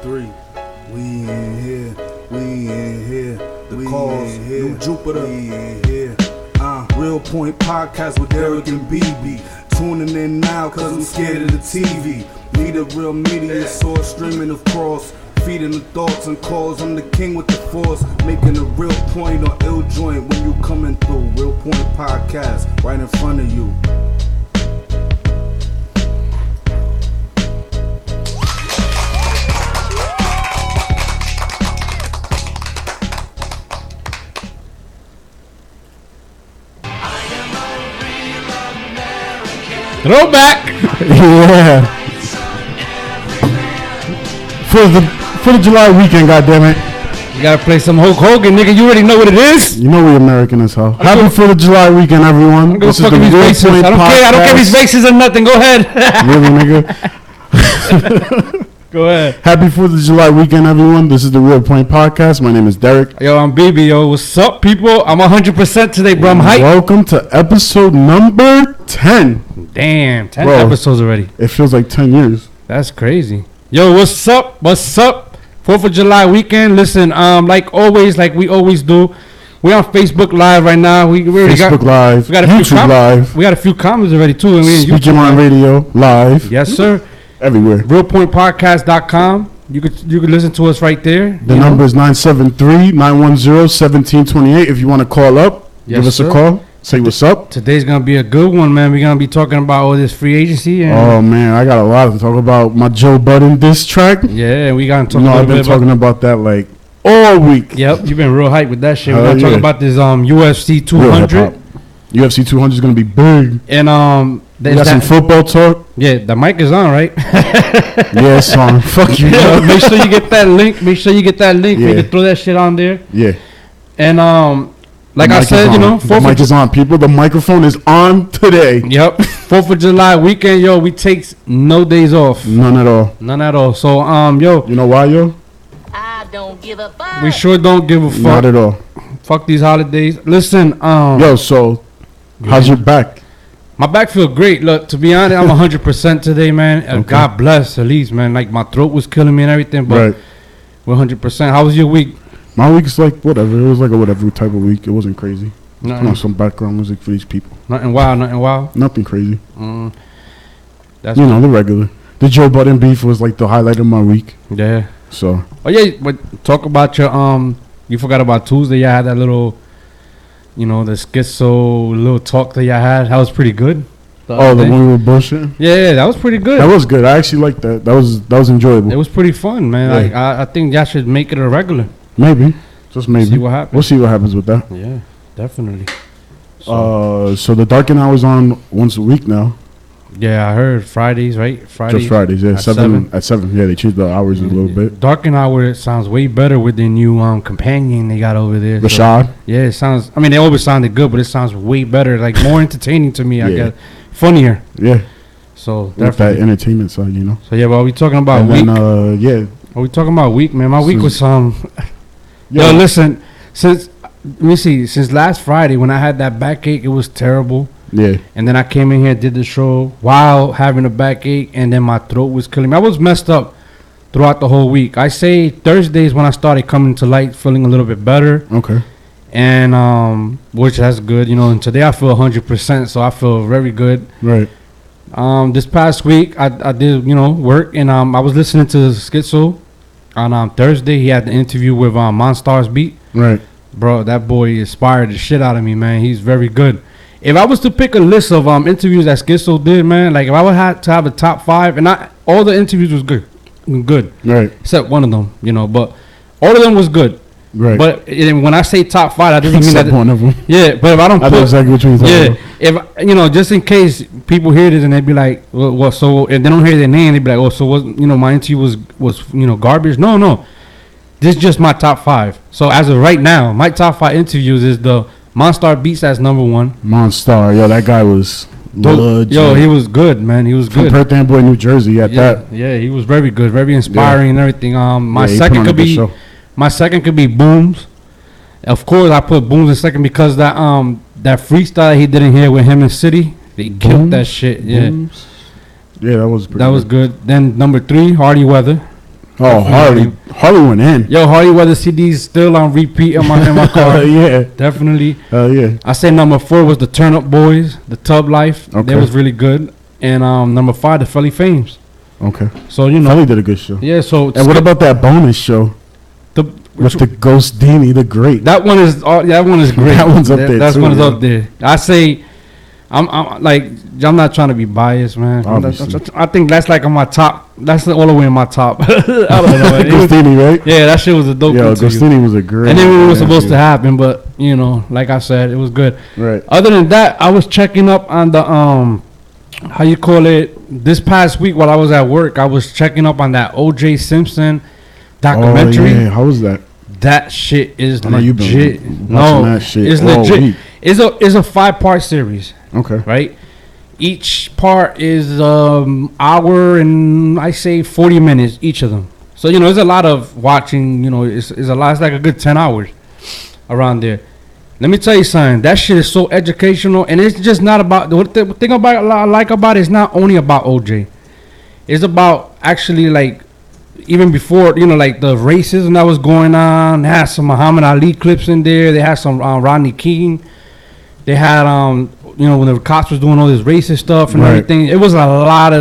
3. We in here, we in here. The cause, New Jupiter, we in here. Real Point Podcast with Derek and BB. Tuning in now cause I'm scared of the TV. Need a real media source, streaming of course. Feeding the thoughts and calls, I'm the king with the force. Making a real point on ill joint when you coming through. Real Point Podcast, right in front of you. Throwback. Yeah. For the July weekend, goddammit. You gotta play some Hulk Hogan, nigga. You already know what it is. You know we American as hell. Happy 4th of July weekend, everyone. This is the Real Point Podcast. I don't care these faces or nothing. Go ahead. Really, nigga? Go ahead. Happy 4th of July weekend, everyone. This is the Real Point Podcast. My name is Derek. Yo, I'm BB. Yo, what's up, people? I'm 100% today, bro. I'm hyped. Welcome to episode number 10. Damn, 10 Bro, episodes already. It feels like 10 years. That's crazy. Yo, what's up? What's up? 4th of July weekend. Listen, like always, like we always do, we on Facebook Live right now. We already Facebook Live, we got a YouTube few Live. We got a few comments already too. And we Speaking on radio live. Yes, sir. Everywhere. RealPointPodcast.com. You could listen to us right there. The number is 973-910-1728. If you want to call up, give us a call. Say what's up. Today's going to be a good one, man. We're going to be talking about all this free agency. And oh, man. I got a lot to talk about. My Joe Budden diss track. Yeah, we got to talk I've been talking about that like all week. Yep, you've been real hyped with that shit. We're going to talk about this UFC 200. UFC 200 is going to be big. And we got some football talk. Yeah, the mic is on, right? Yeah, it's on. Fuck you. Yeah, make sure you get that link. Make sure you get that link. Yeah. We can throw that shit on there. Yeah. And like I said, you know, the mic is on, people. The microphone is on today. Yep. 4th of July weekend, yo. We takes no days off. None at all. None at all. So yo. You know why, yo? I don't give a fuck. We sure don't give a fuck. Not at all. Fuck these holidays. Listen, yo, so how's your back? My back feel great. Look, to be honest, I'm 100% today, man. Okay. God bless, at least, man. Like, my throat was killing me and everything, but we're 100%. How was your week? My week's like whatever. It was like a whatever type of week. It wasn't crazy. Nothing. On some background music for these people. Nothing wild, nothing wild? Nothing crazy. That's you know, the regular. The Joe Budden beef was like the highlight of my week. Yeah. So. Oh, yeah, but talk about your, you forgot about Tuesday. Y'all had that little... You know, the schizo little talk that y'all had. That was pretty good. The one we were bullshitting? Yeah, that was pretty good. That was good. I actually liked that. That was enjoyable. It was pretty fun, man. Yeah. Like I think y'all should make it a regular. Maybe. Just maybe. See what happens. We'll see what happens with that. Yeah, definitely. So the Dark Hour's on once a week now. Yeah, I heard Fridays, right? Fridays. Just Fridays, yeah. At 7. Yeah, they changed the hours a little bit. Dark Hour sounds way better with the new companion they got over there. Rashad? So, yeah, it sounds... I mean, they always sounded good, but it sounds way better. Like, more entertaining to me, I guess. Funnier. Yeah. So, with that entertainment side, you know. So, yeah, but are we talking about and week? Then, yeah. Are we talking about week, man? My week was Yo, listen. Let me see. Since last Friday, when I had that backache, it was terrible. Yeah. And then I came in here, did the show while having a backache, and then my throat was killing me. I was messed up throughout the whole week. I say Thursdays when I started coming to light, feeling a little bit better. Okay. And which that's good, you know. And today I feel 100%, so I feel very good. Right. This past week I did, you know, work, and I was listening to Schizo on Thursday. He had the interview with Monstars Beat. Right. Bro, that boy inspired the shit out of me, man. He's very good. If I was to pick a list of interviews that Schizo did, man, like if I would have to have a top 5, and all the interviews was good, right? Except one of them, you know, but all of them was good, right? But when I say top 5, that doesn't mean that one of them. Yeah, but if I don't, I know exactly what you're talking about. If you know, just in case people hear this and they be like, well, so, and they don't hear their name, they be like, oh, so what? You know, my interview was you know, garbage. No, this is just my top 5. So as of right now, my top 5 interviews is the Monstar Beats as number 1. Monstar, yo, that guy was legit. Yo, he was good, man. He was good. From Perth Amboy, New Jersey, that. Yeah, he was very good, very inspiring and everything. My second could be Booms. Of course, I put Booms in second because that freestyle he did in here with him and City, they killed that shit. Yeah. Booms. Yeah, that was pretty good. Then number 3, Hardy Weather. Oh, Harley went in. Yo, Harley Weather CD's still on repeat in my car. Yeah. Definitely. Yeah. I say number 4 was the Turn Up Boys, the Tub Life. Okay. That was really good. And number 5, the Felly Fames. Okay. So you know, Felly did a good show. yeah. So And what about that bonus show with the Ghost Dini the Great? that one is? That one is great. That one's up there That too, one is yeah. up there. I say, I'm like, I'm not trying to be biased, man. Obviously. I think that's like on my top. That's all the way in my top. I don't know. It was- Ghost Dini, right? yeah, that shit was a dope. Yo, interview. Ghost Dini was a great. And then it was supposed to interview. happen, but you know, like I said, it was good. Right. Other than that, I was checking up on the how you call it, this past week while I was at work. I was checking up on that O.J. Simpson documentary. Oh, yeah. How was that? That shit is I know you've been legit. watching No, that shit it's all legit. week. It's a 5-part series, Okay. right? Each part is hour and I say 40 minutes each of them. So you know, there's a lot of watching. You know, it's a lot. It's like a good 10 hours around there. Let me tell you something. That shit is so educational, and it's just not about the thing about I like about it is not only about OJ. It's about actually like even before, you know, like the racism that was going on. They had some Muhammad Ali clips in there. They had some Rodney King. They had you know, when the cops was doing all this racist stuff and Right. everything. It was a lot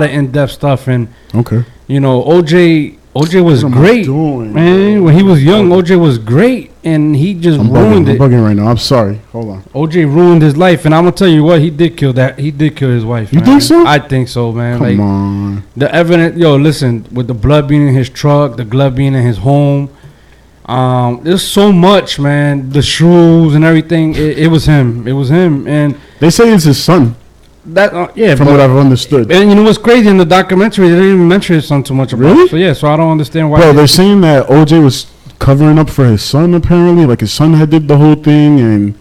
of in-depth stuff, and Okay. you know, OJ was What am I great, doing, man. bro? When he was young, OJ was great, and he just I'm ruined it. bugging right now. I'm sorry. Hold on. OJ ruined his life, and I'm gonna tell you what, he did kill that. He did kill his wife. You man. think so? I think so, man. Come Like on. the evidence, yo, listen, with the blood being in his truck, the blood being in his home, there's so much, man. The shoes and everything. It was him. It was him, and They say it's his son, that yeah. from but- what I've understood. and you know what's crazy in the documentary? They didn't even mention his son too much about. Really? It. So yeah, so I don't understand why. Bro, they're saying that OJ was covering up for his son, apparently. Like, his son had did the whole thing, and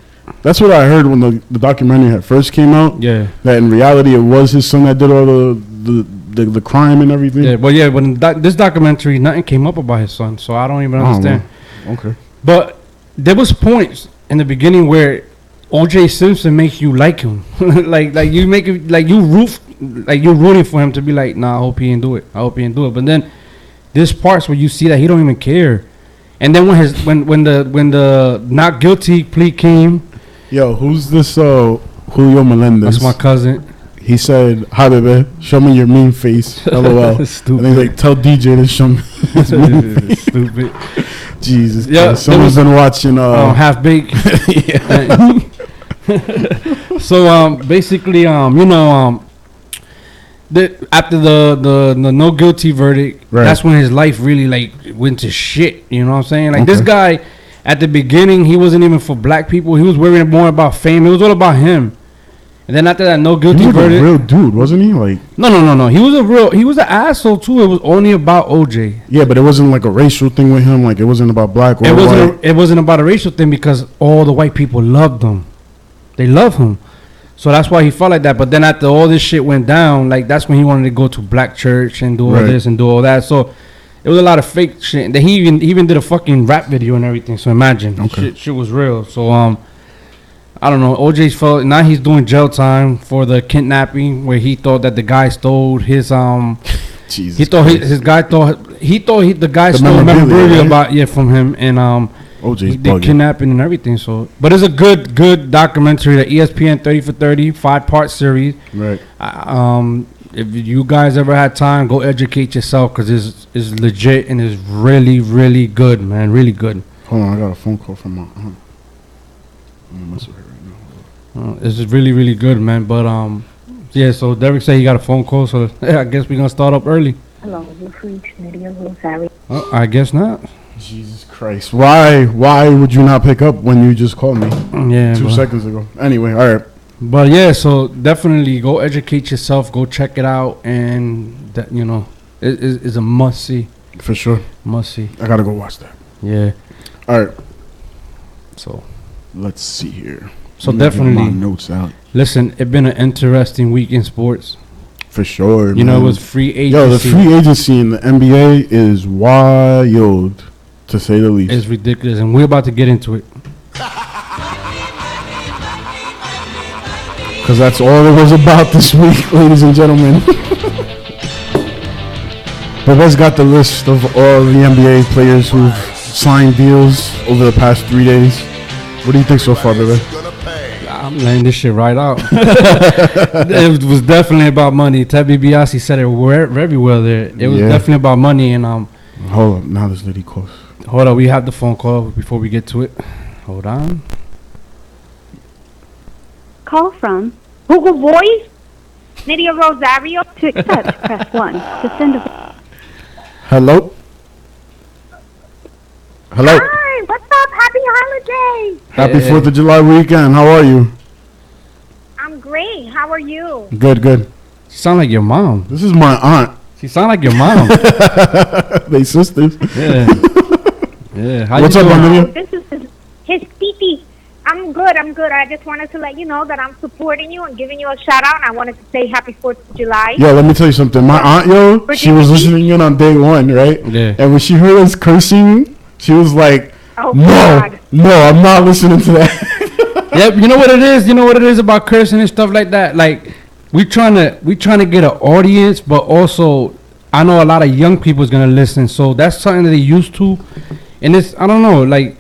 that's what I heard when the documentary had first came out. yeah. That in reality, it was his son that did all the crime and everything. Yeah, but yeah, but in this documentary, nothing came up about his son, so I don't even understand. Oh, okay. But there was points in the beginning where O.J. Simpson makes you like him, like you make it like you you're rooting for him to be like, nah, I hope he didn't do it. I hope he didn't do it. But then there's parts where you see that he don't even care. And then when the not guilty plea came, Yo, who's this Julio Melendez? that's my cousin. He said, "Hi, baby, show me your mean face." LOL. Stupid. And he's like, "Tell DJ to show me his mean face." Stupid. Jesus. Yeah, Christ. Someone's been watching. Half baked. So basically you know after the no guilty verdict, Right. that's when his life really like went to shit. You know what I'm saying? Like this Okay. guy at the beginning, he wasn't even for black people. He was worrying more about fame. It was all about him. And then after that no he guilty was a verdict, real dude, wasn't he? Like, no. He was an asshole too. It was only about OJ. yeah, but it wasn't like a racial thing with him. Like, it wasn't about black or white. It wasn't about a racial thing because all the white people loved him. They love him. So that's why he felt like that. But then after all this shit went down, like that's when he wanted to go to black church and do all Right. this and do all that. So it was a lot of fake shit. That he even did a fucking rap video and everything. So imagine, Okay. shit was real. So I don't know. OJ's felt now he's doing jail time for the kidnapping where he thought that the guy stole his Jesus. he thought Christ. his guy the guy The stole memorabilia, memorabilia right? from him and OJ's he did bugging. kidnapping and everything. So, but it's a good documentary. The ESPN 30 for 30 5-part series. Right. If you guys ever had time, go educate yourself because it's legit and it's really good, man. Really good. Hold on, I got a phone call from my aunt. I'm gonna mess with her right now. It's really good, man. But yeah. So Derek said he got a phone call. So I guess we're gonna start up early. Hello, you've reached Lydia Rosario. Oh, I guess not. Jesus Christ. Why would you not pick up when you just called me Yeah. 2 but- seconds ago? Anyway, all right. But yeah, so definitely go educate yourself, go check it out, and that you know, it's a must see, For sure. must see. I gotta go watch that. Yeah. All right. So Let's see here. So Let me get definitely- my notes out. listen, it's been an interesting week in sports. For sure. You know, it man. was free agency. Yo, the free agency in the NBA is wild, to say the least. It's ridiculous, and we're about to get into it. Because that's all it was about this week, ladies and gentlemen. Bebes got the list of all the NBA players who've signed deals over the past 3 days. What do you think so far, Bebe? I'm laying this shit right out. It was definitely about money. Ted DiBiase said it very well there. It was definitely about money. And Hold up, now this lady calls. hold on, we have the phone call before we get to it. Hold on. Call from Google Voice, Nydia Rosario. To accept, press 1. To send a... Hello? Hello? Hi, what's up? Happy holidays. Happy 4th of July weekend. How are you? I'm great. How are you? Good, good. She sound like your mom. This is my aunt. She sound like your mom. They sisters. Yeah. Yeah. How What's you up, doing? Amelia? This is his titi. I'm good. I just wanted to let you know that I'm supporting you and giving you a shout out. And I wanted to say happy 4th of July. Yo, let me tell you something. My aunt, yo, she was listening in on day one, right? Yeah. And when she heard us cursing, she was like, Oh, no, God. no, I'm not listening to that. Yep, you know what it is? You know what it is about cursing and stuff like that? Like, we trying to get an audience, but also I know a lot of young people is gonna listen, so that's something that they used to. And it's, I don't know, like,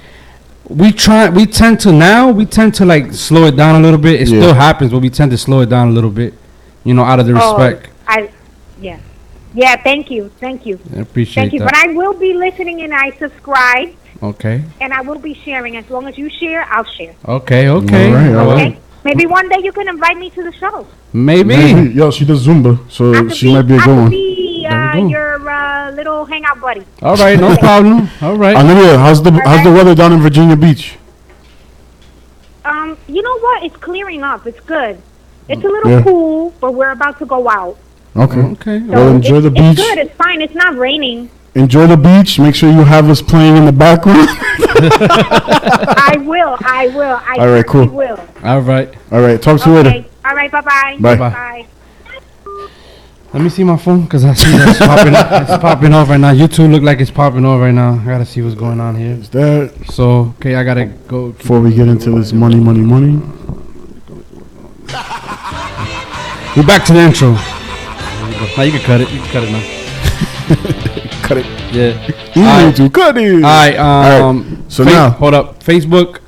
we tend to like slow it down a little bit. It still happens, but we tend to slow it down a little bit, you know, out of the respect. Yeah, thank you. I appreciate Thank you. that. But I will be listening and I subscribe Okay. and I will be sharing. As long as you share, I'll share. Okay. All right. Okay? Maybe one day you can invite me to the show. Maybe. Yo, she does Zumba, so I could she might be a good I could one. be There we go. your little hangout buddy. All right, no problem. All right. Amelia, how's the weather down in Virginia Beach? You know what? It's clearing up. It's good. It's a little cool, but we're about to go out. Okay. Okay. Well, enjoy the beach. It's good. It's fine. It's not raining. Enjoy the beach. Make sure you have us playing in the background. I will. I All right, cool. will. All right. All right. Talk to you later. Okay. All right. Bye-bye. Bye. Bye. Let me see my phone because I see that's it's popping off right now. YouTube look like it's popping off right now. I gotta see what's going on here. Is that So okay, I gotta go. before we get into this money? We're back to the intro. Now you can cut it. You can cut it now. Cut it. Yeah. You All need to cut it. All right. All So now, hold up. Facebook,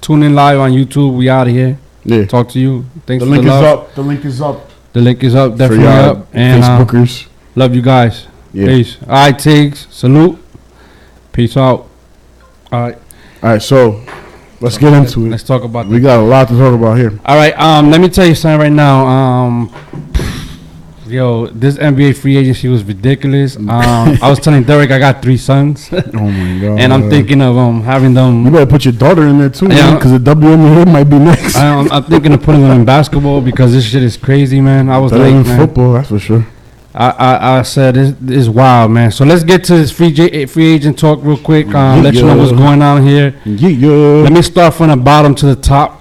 tune in live on YouTube. We out of here. yeah, Talk to you. Thanks the for link the is love. up. The link is up The link is up. for Definitely y'all up. And Facebookers. love you guys. Yeah. Peace. All right, Tiggs. Salute. Peace out. All right. All right, so let's get into it. Let's talk about We got a lot to talk about here. All right, let me tell you something right now. Yo, this NBA free agency was ridiculous. I was telling Derek I got 3 sons, Oh my god! and I'm thinking of having you them. better put your daughter in there too, Yeah. because the WNBA might be next. I'm thinking of putting them in basketball because this shit is crazy, man. I was That late, ain't man. football, that's for sure. I said this is wild, man. So let's get to this free agent talk real quick. Let you know what's going on here. Yeah. Let me start from the bottom to the top.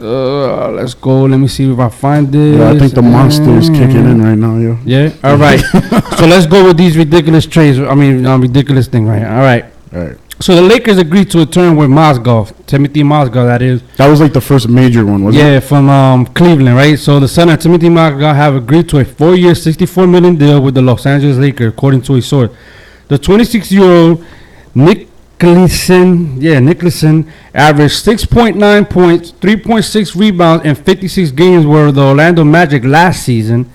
Let's go. Let me see if I find this. Yeah, I think the monster is kicking in right now, yo. Yeah. All right. So let's go with these ridiculous trades. I mean, ridiculous thing, right? All right. All right. So the Lakers agreed to a term with Mozgov, Timothy Mozgov, that is. That was like the first major one, wasn't it? Yeah, from Cleveland, right? So the son of Timothy Mozgov have agreed to a 4-year, $64 million deal with the Los Angeles Lakers, according to a source. The 26-year-old Nicholson averaged 6.9 points, 3.6 rebounds, and 56 games were the Orlando Magic last season.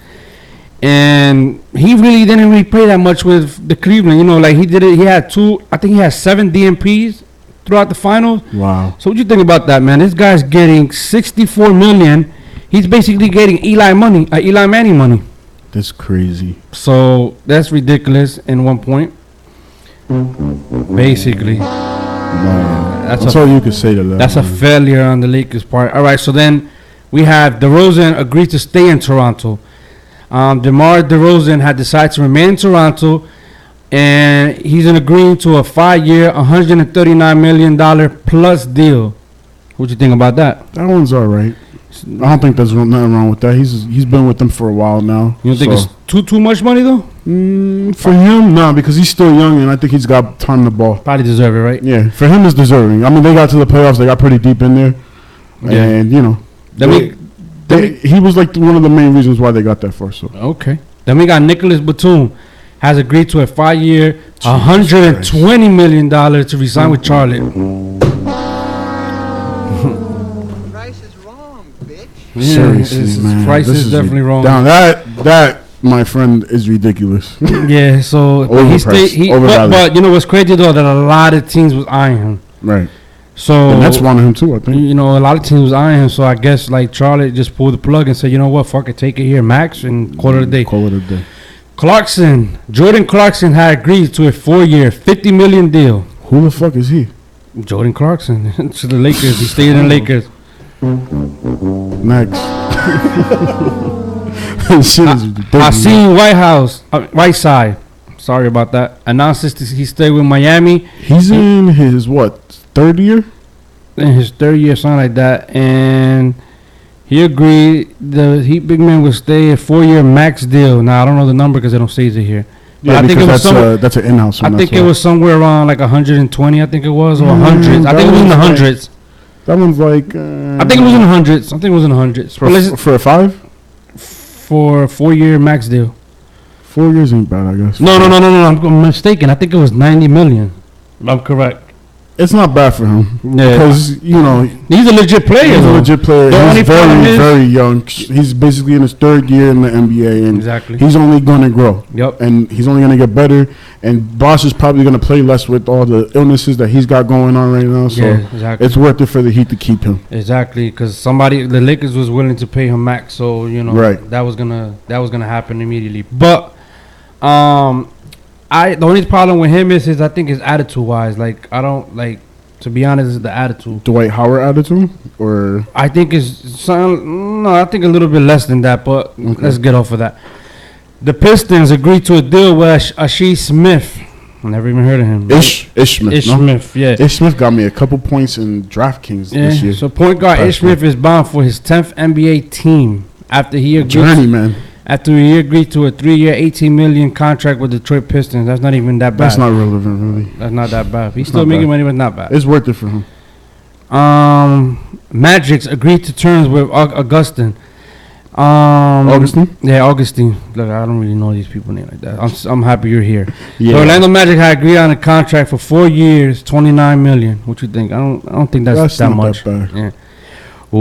And he really didn't really play that much with the Cleveland. You know, like he did it. He had 7 DMPs throughout the finals. Wow. So what you think about that, man? This guy's getting $64 million. He's basically getting Eli Manning money. That's crazy. So that's ridiculous in one point. Basically, Wow. that's That's a all you can say to that. that's a man. failure on the Lakers' part. All right, so then we have DeRozan agreed to stay in Toronto. DeMar DeRozan had decided to remain in Toronto, and he's agreeing to a 5-year, $139 million plus deal. What you think about that? That one's all right. I don't think there's nothing wrong with that. He's been with them for a while now. You don't think it's too much money though? For him, no, because he's still young and I think he's got time the ball. Probably deserve it, right? Yeah, for him, it's deserving. I mean, they got to the playoffs. They got pretty deep in there, Yeah. and you know, he was like one of the main reasons why they got that far. So Okay. Then we got Nicholas Batum. has agreed to a 5-year, $120 million to resign with Charlotte. Price is wrong, bitch. Yeah, Seriously, man. Price This is definitely wrong. Down that, my friend, is ridiculous. Yeah, so but he stayed. Overvalued. But you know what's crazy though, that a lot of teams was eyeing him. Right. So And that's wanted him too, I think. you know, a lot of teams was eyeing him. So I guess like Charlotte just pulled the plug and said, you know what, fuck it, take it here, max, and call it a day. Call it a day. Jordan Clarkson had agreed to a 4-year, $50 million deal. Who the fuck is he? Jordan Clarkson to the Lakers. He stayed in the Lakers. Next. Shit is ridiculous. Whiteside. Sorry about that. Announces he stayed with Miami He's in his what, 3rd year? in his 3rd year, something like that, and he agreed the Heat big man would stay a 4-year max deal. Now I don't know the number because they don't say it here. But Yeah, I think because it was somewhere. that's an in-house one. I think that's it why. was somewhere around like 120. I think it was or hundreds. I that think it was in the one's like- hundreds. That one's like. I think it was in the hundreds. I think it was in the hundreds. But listen, for a 5? for a 4-year max deal. 4 years ain't bad, I guess. No. I'm mistaken. I think it was 90 million. I'm correct. It's not bad for him Yeah. because you know He's a legit player. he's a though. legit player. The only He's problem very is- very young. He's basically in his 3rd year in the NBA, and Exactly. he's only gonna grow. Yep. And he's only gonna get better. And Boss is probably gonna play less with all the illnesses that he's got going on right now. So Yeah, exactly. it's worth it for the Heat to keep him. Exactly, because the Lakers was willing to pay him max, so you know Right. that was gonna happen immediately. But the only problem with him is I think his attitude wise. Like I don't like, to be honest, is the attitude. Dwight Howard attitude, or I think it's some, no, I think a little bit less than that. But let's get off of that. The Pistons agreed to a deal with Ashish Smith. I never even heard of him. Ish Smith. Ish no? Smith, yeah. Ish Smith got me a couple points in DraftKings this year. So point guard Last Ish Smith is bound for his 10th NBA team after he agreed. Journeyman. After he agreed to a 3-year, $18 million contract with Detroit Pistons. That's not even that bad. That's not relevant, really. That's not that bad. He's It's still not making bad. money, but not bad. It's worth it for him. Magic's agreed to terms with Augustine. Augustine? Yeah, Augustine. Look, I don't really know these people name like that. I'm happy you're here. Yeah. So Orlando Magic had agreed on a contract for 4 years, $29 million. What you think? I don't think that's that not much. that bad. Yeah. He's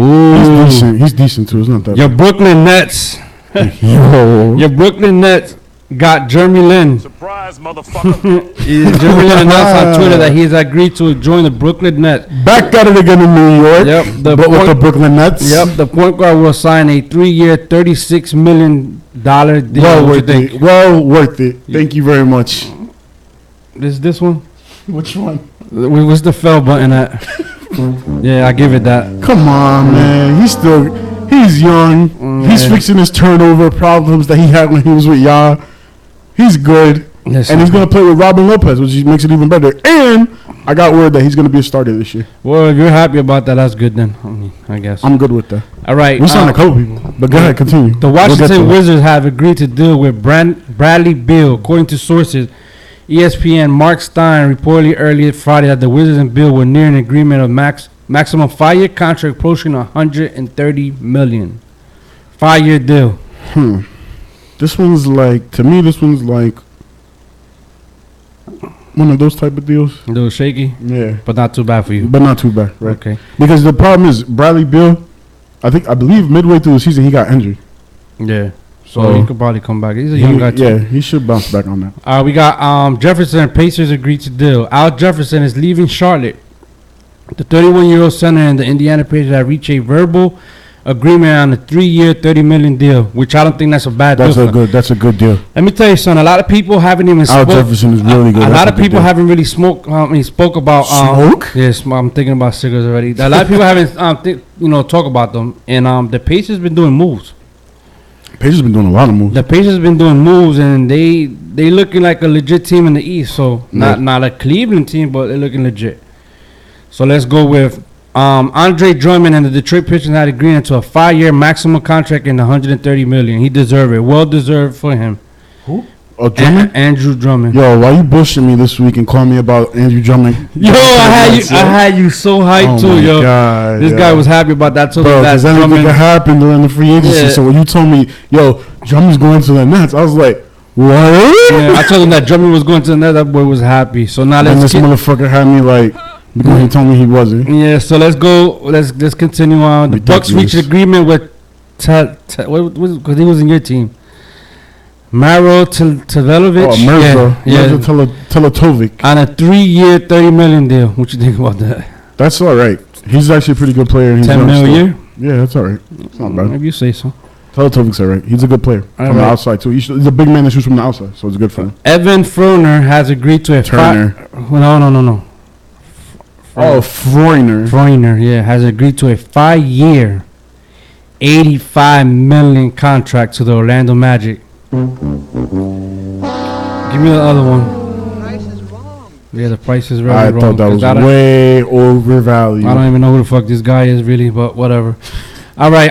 Ooh. decent. He's decent too. It's not that Your Brooklyn Nets. bad. Yo. Your Brooklyn Nets got Jeremy Lin. Surprise, motherfucker. Jeremy Lin announced on Twitter that he has agreed to join the Brooklyn Nets. Back at it again in New York. Yep, But with the Brooklyn Nets. Yep, the point guard will sign a 3-year, $36 million deal. Well What you worth think? it. Well worth it. Thank you very much. This one? Which one? What's the fell button at? Yeah, I give it that. Come on, man. He's young. He's Yeah. fixing his turnover problems that he had when he was with Ya. He's good. Listen, And he's going to play with Robin Lopez, which makes it even better. And I got word that he's going to be a starter this year. well, if you're happy about that, that's good then. I guess. I'm good with that. All right. We signed a couple people. But go ahead, continue. The We'll get to Washington it. Wizards have agreed to deal with Bradley Beal, according to sources. ESPN Mark Stein reportedly earlier Friday that the Wizards and Beal were near an agreement of maximum 5-year contract approaching $130 million. 5-year deal. This one's like, to me, this one's like one of those type of deals. A little shaky, Yeah. but not too bad for you. But not too bad, right? Okay. Because the problem is, Bradley Beal, I believe midway through the season, he got injured. Yeah. So So- he could probably come back. He's a young guy too. Yeah, he should bounce back on that. We got Jefferson and Pacers agreed to deal. Al Jefferson is leaving Charlotte. The 31-year-old center and the Indiana Pacers have reached a verbal agreement on a 3-year, $30 million deal, which I don't think that's a bad That's deal. a good deal. Let me tell you, son. A lot of people haven't even Al spoke. Jefferson is really good. A That's lot of good people deal. haven't really spoke about Smoke? Yes, I'm thinking about cigarettes already. A lot of people haven't talk about them, and the Pacers been doing moves. Pacers been doing a lot of moves. The Pacers been doing moves, and they looking like a legit team in the East. So not a Cleveland team, but they're looking legit. So let's go with Andre Drummond and the Detroit Pistons had agreed to a 5-year maximum contract and $130 million. He deserved it. Well deserved for him. Oh, Drummond? Andrew Drummond. Yo, why you bullshitting me this week and calling me about Andrew Drummond? Yo, I had you so hyped Oh too, my yo. God, This yo. guy was happy about that too. Bro, That because anything Drummond- could happen during the free agency. Yeah. So when you told me, yo, Drummond's going to the Nets, I was like, What? Yeah, I told him that Drummond was going to the net. That boy was happy. So now And let's this get, motherfucker had me like, because he told me he wasn't. yeah. So let's go. Let's continue on. The Bucks reached Ridiculous. agreement with because he was in your team. Maro Televic. Oh, Mirza. yeah, Mirza Teletovic. on a 3-year, $30 million deal. What you think about that? That's all right. He's actually a pretty good player. and He's 10 young mil a still. year. Yeah, that's all right. It's not bad. Maybe you say so. Teletovic's all right. He's a good player All from the right. outside too. He's a big man that shoots from the outside, so it's good for him. Evan Froner has agreed to a Turner. No. Oh, Froiner. Froner, yeah, has agreed to a 5-year, $85 million contract to the Orlando Magic. Give me the other one. Price is wrong. Yeah, the price is really I wrong. thought that 'cause was I don't- way overvalued. I don't even know who the fuck this guy is really, but whatever. All right,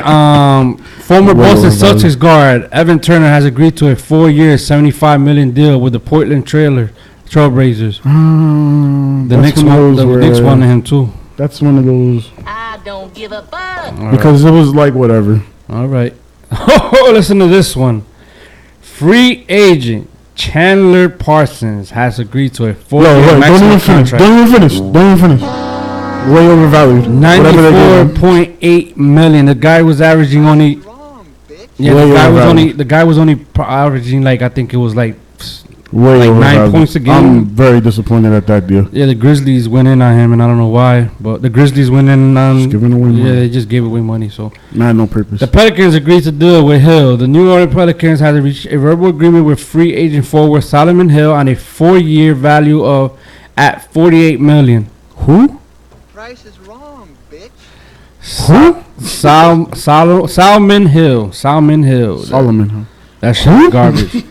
former Way Boston overvalued. Celtics guard Evan Turner has agreed to a 4-year, $75 million deal with the Portland Trailblazers. The That's Knicks one of want, those the Knicks where- wanted him too. That's one of those I don't give a fuck. because it was like whatever. All right. Listen to this one. Free agent Chandler Parsons has agreed to a Yo, 4-year wait, don't maximum even finish. contract. Don't even finish. Way overvalued. Whatever they gave him. $94.8 million. The guy was averaging only. Wrong, bitch. Yeah, Way the guy was overvalued. only. The guy was only averaging like I think it was like. Way like 9 overvalued. points a game. I'm very disappointed at that deal. Yeah, the Grizzlies went in on him, and I don't know why, but the Grizzlies went in on. Just giving away Yeah, money. they just gave away money. So Not no purpose. the Pelicans agreed to deal with Hill. The New Orleans Pelicans had reached a verbal agreement with free agent forward Solomon Hill on a 4-year value of at $48 million. Who? Price is wrong, bitch. Who? Salmon Hill. Solomon. Huh? That shit is garbage.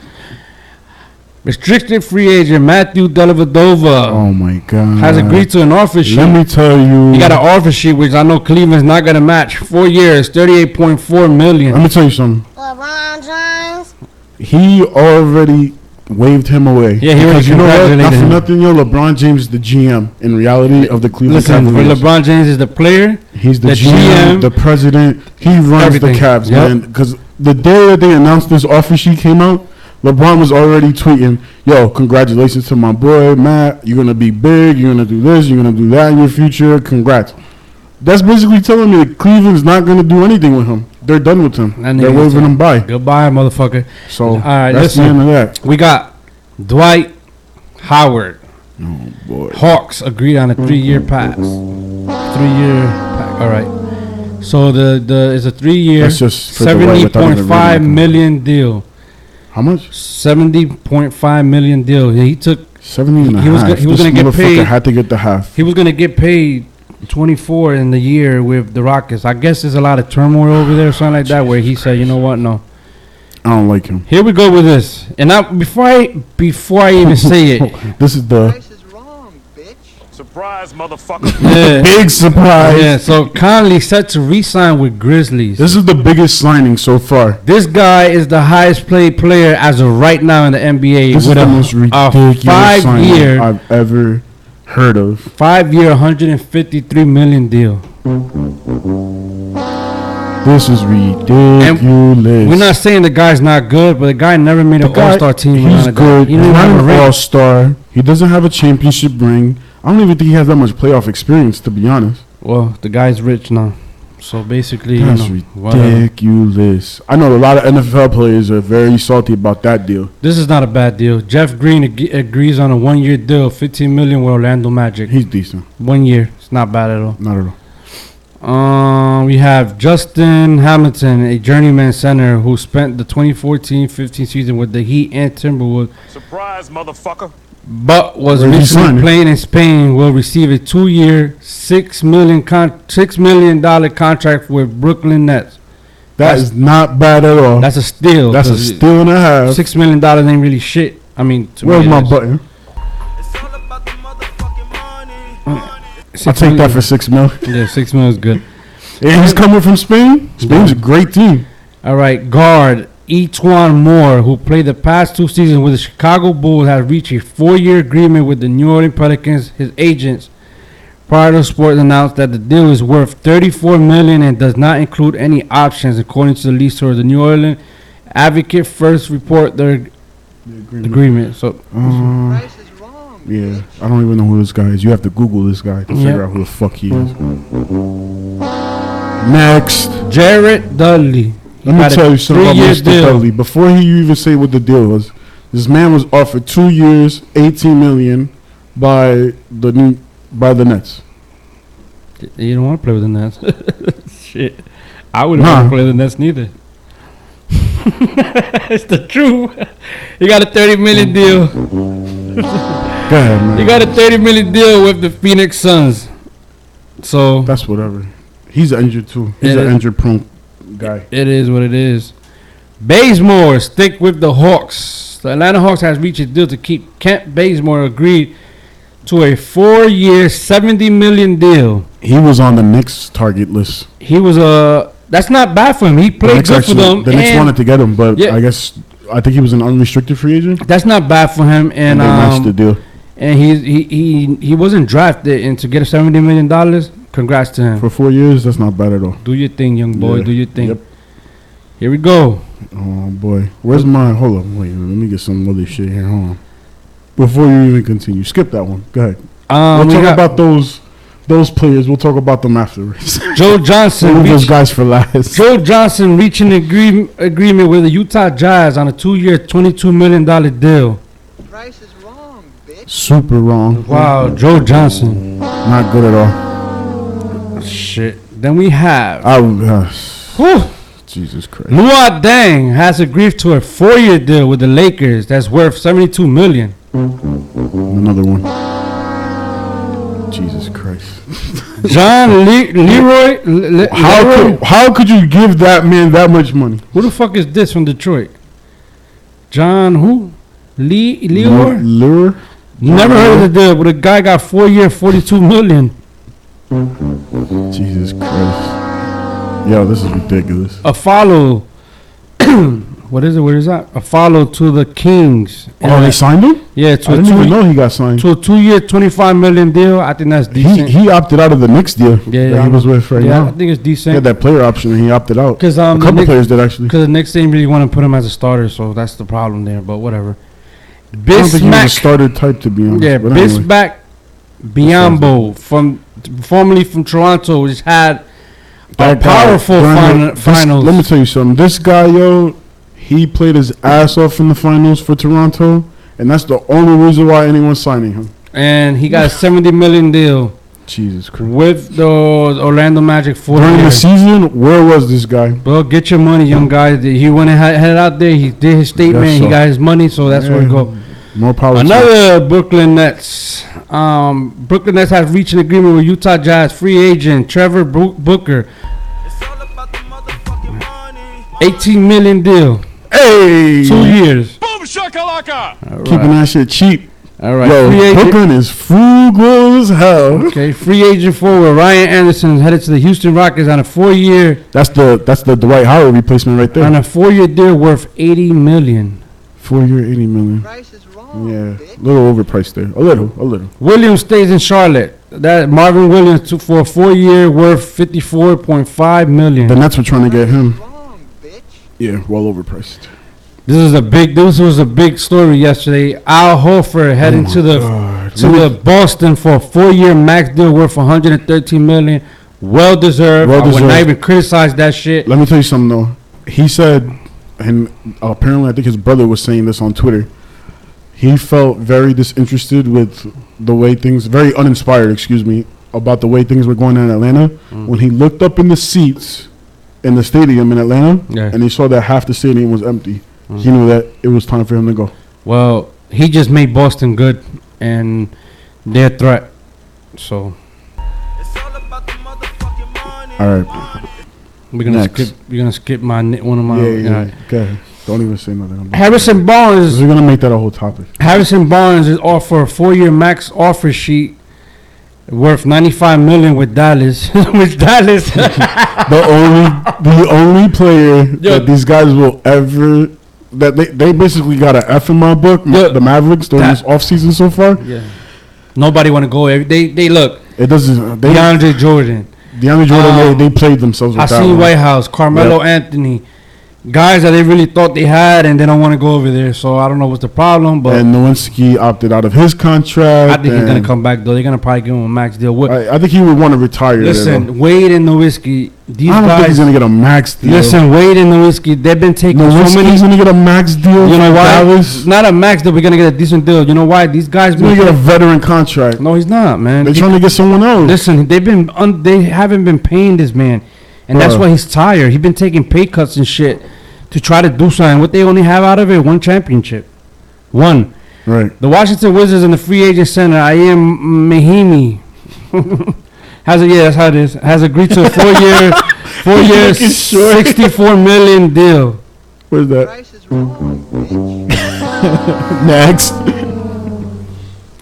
Restricted free agent Matthew Dellavedova Oh my god. has agreed to an offer sheet. Let me tell you. He got an offer sheet, which I know Cleveland's not going to match. 4 years, $38.4 million. Let me tell you something. LeBron James. He already waved him away. Yeah, he already Because you know what? Not congratulated for him. nothing, yo. LeBron James is the GM in reality of the Cleveland Listen, Cavaliers. LeBron James is the player. He's the the GM, GM, the president. He runs everything. the Cavs, Yep. man. Because the day that they announced this offer sheet came out, LeBron was already tweeting, "Yo, congratulations to my boy Matt. You're gonna be big. You're gonna do this. You're gonna do that in your future. Congrats." That's basically telling me that Cleveland's not gonna do anything with him. They're done with him. That They're nigga's waving done. him by. Goodbye, motherfucker. So All right, that's listen. the end of that. We got Dwight Howard. Oh boy. Hawks agreed on a 3-year pass. 3-year pack. All right. So the it's a 3-year, That's just for the right without even $70.5 reading million deal. How much? $70.5 million deal. Yeah, he took. 70 and a He was half. go- he was This gonna get motherfucker paid. had to get the half. He was gonna get paid 24 in the year with the Rockets. I guess there's a lot of turmoil over there or something like that. Where he said, you know what, no. I don't like him. Here we go with this. And now before I even say it, This is the Price is wrong, bitch. Surprise, motherfucker. yeah, big surprise. yeah. So Conley set to re-sign with Grizzlies. This is the biggest signing so far. This guy is the highest paid player as of right now in the NBA This is with the most a ridiculous signing 5-year, I've ever heard of. 153 million deal. This is ridiculous. We're not saying the guy's not good, but the guy never made an all-star team. He's good. He didn't even Not have a an ring. all-star. He doesn't have a championship ring. I don't even think he has that much playoff experience, to be honest. Well, the guy's rich now, so basically, That's whatever. ridiculous. I know a lot of NFL players are very salty about that deal. This is not a bad deal. Jeff Green agrees on a 1-year deal, $15 million with Orlando Magic. He's decent. 1 year, it's not bad at all. Not at all. We have Justin Hamilton, a journeyman center who spent the 2014-15 season with the Heat and Timberwolves, Surprise, motherfucker. but was Where's he recently signing? playing in Spain. Will receive a 2-year, $6 million contract with Brooklyn Nets. That is not bad at all. That's a steal. That's a 'cause steal and a half. $6 million ain't really shit. I mean, to Where's me, my it is. button? $6 I'll take that for $6 million. Yeah, $6 million is good. And he's coming from Spain. Spain's a great team. All right, guard Etwan Moore, who played the past 2 seasons with the Chicago Bulls, has reached a 4-year agreement with the New Orleans Pelicans. His agents, prior to sports, announced that the deal is worth $34 million and does not include any options, according to the leaser. The New Orleans Advocate first report The agreement. So Price is wrong, Yeah, bitch. I don't even know who this guy is. You have to Google this guy to figure out who the fuck he is. Next, Jared Dudley. let me tell you something about 3-year Mr. deal. Dudley. Before he even say what the deal was, this man was offered 2 years, $18 million by the Nets. You don't want to play with the Nets. Shit. I wouldn't Nah. want to play with the Nets neither. It's the truth. You got a $30 million deal. Go ahead, man. You got a $30 million deal with the Phoenix Suns. So That's whatever. He's injured too. He's It an is. injured prone guy. it is what it is. Bazemore stick with the Hawks. The Atlanta Hawks has reached a deal to keep Kent Bazemore agreed to a 4-year, $70 million deal. He was on the Knicks target list. He was that's not bad for him. He The played Knicks good for them. the Knicks and wanted to get him, but Yeah. I think he was an unrestricted free agent. that's not bad for him. And they matched the deal And he wasn't drafted, and to get a $70 million, congrats to him. for 4 years. That's not bad at all. Do your thing, young boy. Yeah. Do your thing. Yep. Here we go. Oh boy, where's my? Hold on, wait. Let me get some other shit here. Hold on. Before you even continue, skip that one. Go ahead. We'll We talk got about those players. We'll talk about them afterwards. Joe Johnson. Leave those reach- guys for last. Joe Johnson reaching an agreement with the Utah Jazz on a 2-year, $22 million deal. Price is wrong, bitch. Super wrong. Wow, Joe Johnson. Not good at all. Shit. Then we have whew, Jesus Christ. Luol Deng has agreed to a 4-year deal with the Lakers that's worth $72 million. Another one. Jesus Christ. John Leroy. How could you give that man that much money? Who the fuck is this from Detroit? John who? Leroy? Lure? Never heard of the deal, but the guy got 4-year, $42 million. Jesus Christ. Yo, this is ridiculous. A follow. What is it? Where is that? A follow to the Kings. Oh, they signed him? Yeah, I to a didn't even 2 know he got signed. to a 2-year, $25 million deal. I think that's decent. He opted out of the Knicks deal Yeah, that he was with right yeah, I now. think it's He had decent. that player option and he opted out. Because A couple players did actually. the Knicks didn't really want to put him as a starter, so that's the problem there. But whatever. I don't think he was a Bismack, starter type to be honest. yeah, but anyway. Bismack Biyombo formerly from Toronto, just had a That guy, powerful Brandon, finals. Let me tell you something. This guy, yo, he played his ass off in the finals for Toronto, and that's the only reason why anyone's signing him. And he got a $70 million deal Jesus Christ. with the Orlando Magic for During the season, where was this guy? Well, get your money, young guy. He went and headed out there. He did his statement. Guess so. He got his money, so that's where we go. More power. to him. Another Brooklyn Nets. Brooklyn Nets have reached an agreement with Utah Jazz free agent Trevor Booker. $18 million deal. Hey, 2 years. Boom shakalaka! keeping that shit cheap. All right. Yo, Free agent. Brooklyn is frugal as hell. Okay. Free agent forward Ryan Anderson is headed to the Houston Rockets on a 4-year That's the Dwight Howard replacement right on there. a 4-year deal worth $80 million. 4 year, $80 million. Price is wrong, Yeah, bitch. a little overpriced there. A little. Williams stays in Charlotte. That Marvin Williams took for a 4-year worth $54.5 million. The Nets were trying to get him. Wrong, bitch. Yeah, well overpriced. This was a big story yesterday. Al Horford heading to the Boston for a 4-year max deal worth $113 million. Well deserved. I would Well-deserved. not even criticize that shit. Let me tell you something though. He said, and apparently I think his brother was saying this on Twitter. He felt very disinterested with the way things, very uninspired, excuse me, about the way things were going on in Atlanta. When he looked up in the seats in the stadium in Atlanta, Yeah. and he saw that half the stadium was empty, he knew that it was time for him to go. Well, he just made Boston good and they're a threat. So All right. we're gonna Next. skip one of my Yeah. Okay. Don't even say nothing about it. Harrison Barnes. We're gonna make that a whole topic. Harrison Barnes is offered a 4-year max offer sheet worth $95 million with Dallas. With Dallas. The only player Yo. that these guys will ever that they basically got an F in my book. Yo. The Mavericks during That- this offseason so far. Yeah. Nobody want to go. They look. It doesn't. DeAndre Jordan. DeAndre Jordan. They played themselves with that Hassan one. Whitehouse. Carmelo Anthony. guys that they really thought they had, and they don't want to go over there. So I don't know what's the problem, but And Nowinski opted out of his contract. I think he's gonna and come back though. They're gonna probably give him a max deal. What? I think he would want to retire. there, though. Listen, Wade and Nowitzki, these I don't think he's guys. gonna get a max deal. Listen, Wade and Nowitzki, they've been taking so Nowinski's many. gonna get a max deal. You know for why? Dallas. Not a max deal. We're gonna get a decent deal. You know why? These guys. He's gonna get a veteran contract. No, he's not, man. They're trying to get someone else. Listen, they haven't been paying this man, and that's Bruh. why he's tired. He's been taking pay cuts and shit to try to do something. What they only have out of it, one championship, one. Right. The Washington Wizards and the free agent center, Ian Mahimi, that's how it is. Has agreed to a 4-year, Making sure. $64 million deal. Where's that? Price is wrong, bitch. Next.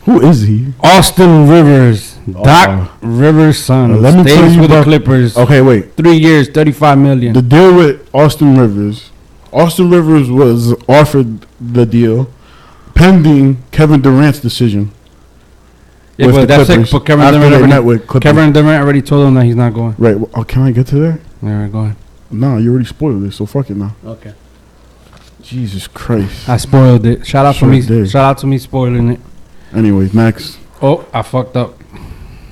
Who is he? Austin Rivers, Doc Rivers' son, Let me tell stays you with the about- Clippers. Okay, wait. 3 years, $35 million. The deal with Austin Rivers. Austin Rivers was offered the deal pending Kevin Durant's decision. Yeah, with but the that's it. Clippers But Kevin after Durant they met already, with Clippers. Kevin Durant already told him that he's not going. Right. Well, oh, can I get to there? All right, go ahead. No, you already spoiled it, so fuck it now. Okay. Jesus Christ. I spoiled it. Shout out Sure to me. did. Shout out to me spoiling it. Anyways, next. Oh, I fucked up.